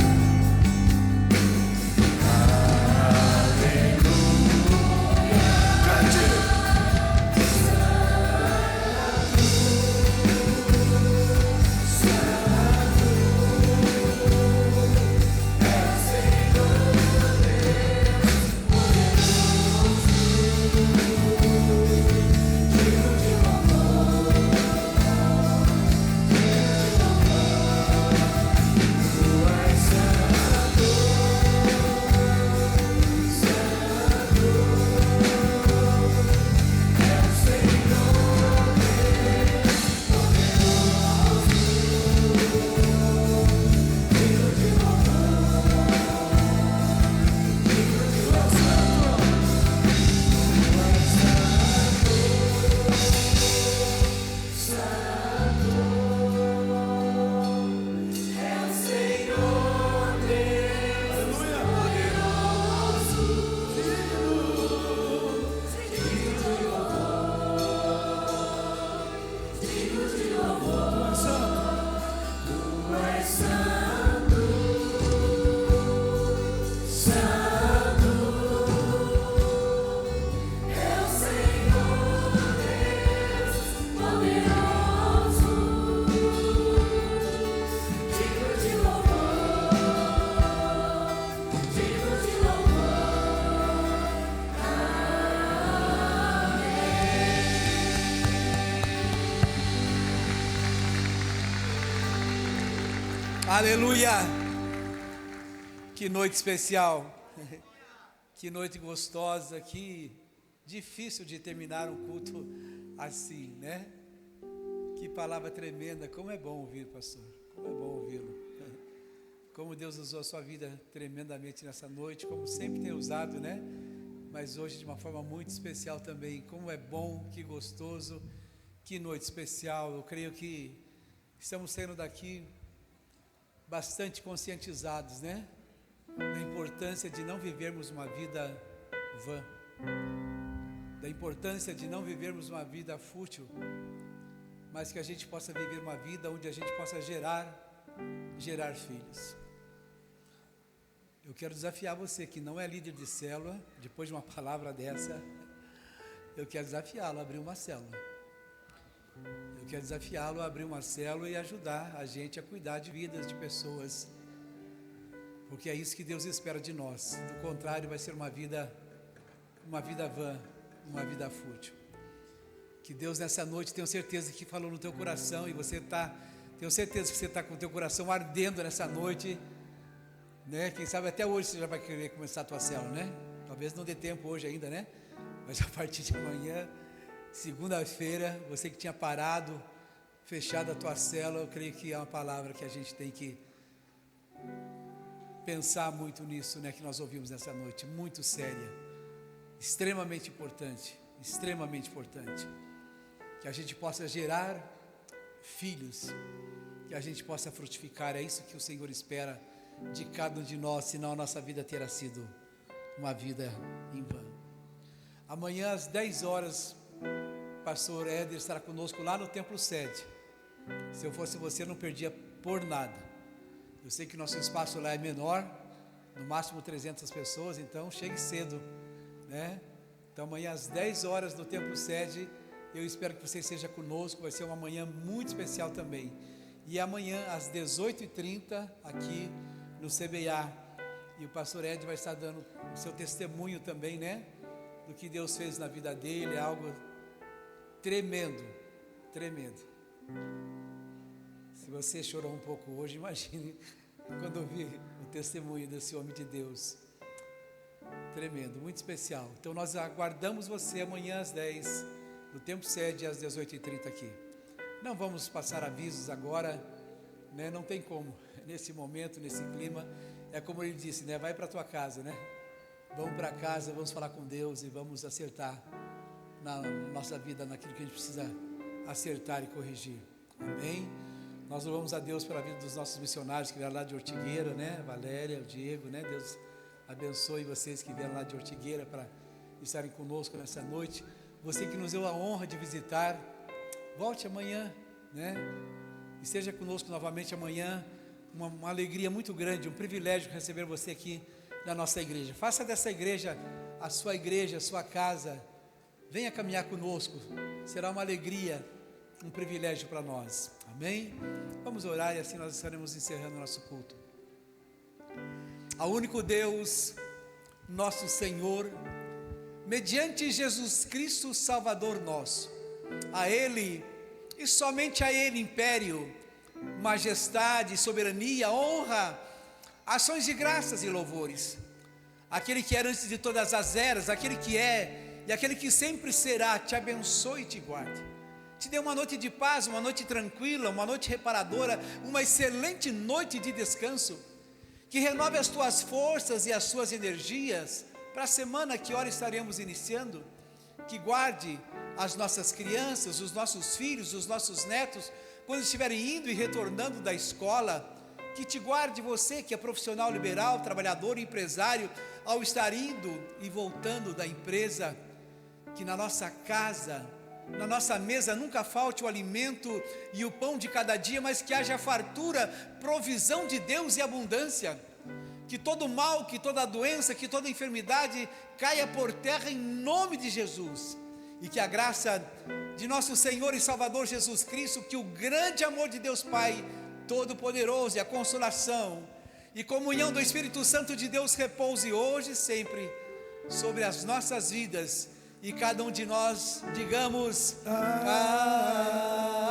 Aleluia! Que noite especial, que noite gostosa, que difícil de terminar um culto assim, né? Que palavra tremenda, como é bom ouvir, pastor, como é bom ouvi-lo. Como Deus usou a sua vida tremendamente nessa noite, como sempre tem usado, né? Mas hoje de uma forma muito especial também. Como é bom, que gostoso, que noite especial. Eu creio que estamos saindo daqui bastante conscientizados, né? Da importância de não vivermos uma vida vã, da importância de não vivermos uma vida fútil, mas que a gente possa viver uma vida onde a gente possa gerar filhos. Eu quero desafiar você que não é líder de célula, depois de uma palavra dessa, eu quero desafiá-lo a abrir uma célula. Eu quero desafiá-lo a abrir uma célula e ajudar a gente a cuidar de vidas de pessoas, porque é isso que Deus espera de nós. Do contrário, vai ser uma vida vã, uma vida fútil. Que Deus nessa noite, tenho certeza que falou no teu coração, e tenho certeza que você está com o teu coração ardendo nessa noite, né? Quem sabe até hoje você já vai querer começar a tua célula, né? Talvez não dê tempo hoje ainda, né? Mas a partir de amanhã, segunda-feira, você que tinha parado, fechado a tua célula, eu creio que é uma palavra que a gente tem que pensar muito nisso, né, que nós ouvimos nessa noite, muito séria, extremamente importante, que a gente possa gerar filhos, que a gente possa frutificar. É isso que o Senhor espera de cada um de nós, senão a nossa vida terá sido uma vida em vão. Amanhã às 10 horas, pastor Éder estará conosco lá no Templo Sede. Se eu fosse você, não perdia por nada. Eu sei que nosso espaço lá é menor, no máximo 300 pessoas, então chegue cedo, né? Então amanhã às 10 horas no Templo Sede, eu espero que você esteja conosco. Vai ser uma manhã muito especial também. E amanhã às 18h30 aqui no CBA, e o pastor Ed vai estar dando o seu testemunho também, né, do que Deus fez na vida dele. É algo tremendo. Se você chorou um pouco hoje, imagine quando ouvir o testemunho desse homem de Deus. Tremendo, muito especial. Então nós aguardamos você amanhã às 10, no Templo Sede, às 18h30 aqui. Não vamos passar avisos agora, né? Não tem como, nesse momento, nesse clima. É como ele disse, né? Vai para a tua casa, né? Vamos para casa, vamos falar com Deus e vamos acertar na nossa vida, naquilo que a gente precisa acertar e corrigir. Amém? Nós louvamos a Deus pela vida dos nossos missionários que vieram lá de Ortigueira, né? Valéria, o Diego, né? Deus abençoe vocês que vieram lá de Ortigueira para estarem conosco nessa noite. Você que nos deu a honra de visitar, volte amanhã, né? Esteja conosco novamente amanhã. uma alegria muito grande, um privilégio receber você aqui na nossa igreja. Faça dessa igreja, a sua casa. Venha caminhar conosco. Será uma alegria, um privilégio para nós. Amém? Vamos orar e assim nós estaremos encerrando o nosso culto. Ao único Deus, nosso Senhor, mediante Jesus Cristo, Salvador nosso, a Ele e somente a Ele império, majestade, soberania, honra, ações de graças e louvores. Aquele que era antes de todas as eras, aquele que é e aquele que sempre será, te abençoe e te guarde. Te dê uma noite de paz, uma noite tranquila, uma noite reparadora, uma excelente noite de descanso. Que renove as tuas forças e as suas energias para a semana que ora estaremos iniciando. Que guarde as nossas crianças, os nossos filhos, os nossos netos, quando estiverem indo e retornando da escola. Que te guarde você que é profissional liberal, trabalhador, empresário, ao estar indo e voltando da empresa. Que na nossa casa, na nossa mesa nunca falte o alimento e o pão de cada dia, mas que haja fartura, provisão de Deus e abundância. Que todo mal, que toda doença, que toda enfermidade caia por terra em nome de Jesus. E que a graça de nosso Senhor e Salvador Jesus Cristo, que o grande amor de Deus Pai Todo-Poderoso e a consolação e comunhão do Espírito Santo de Deus repouse hoje e sempre sobre as nossas vidas. E cada um de nós digamos amém.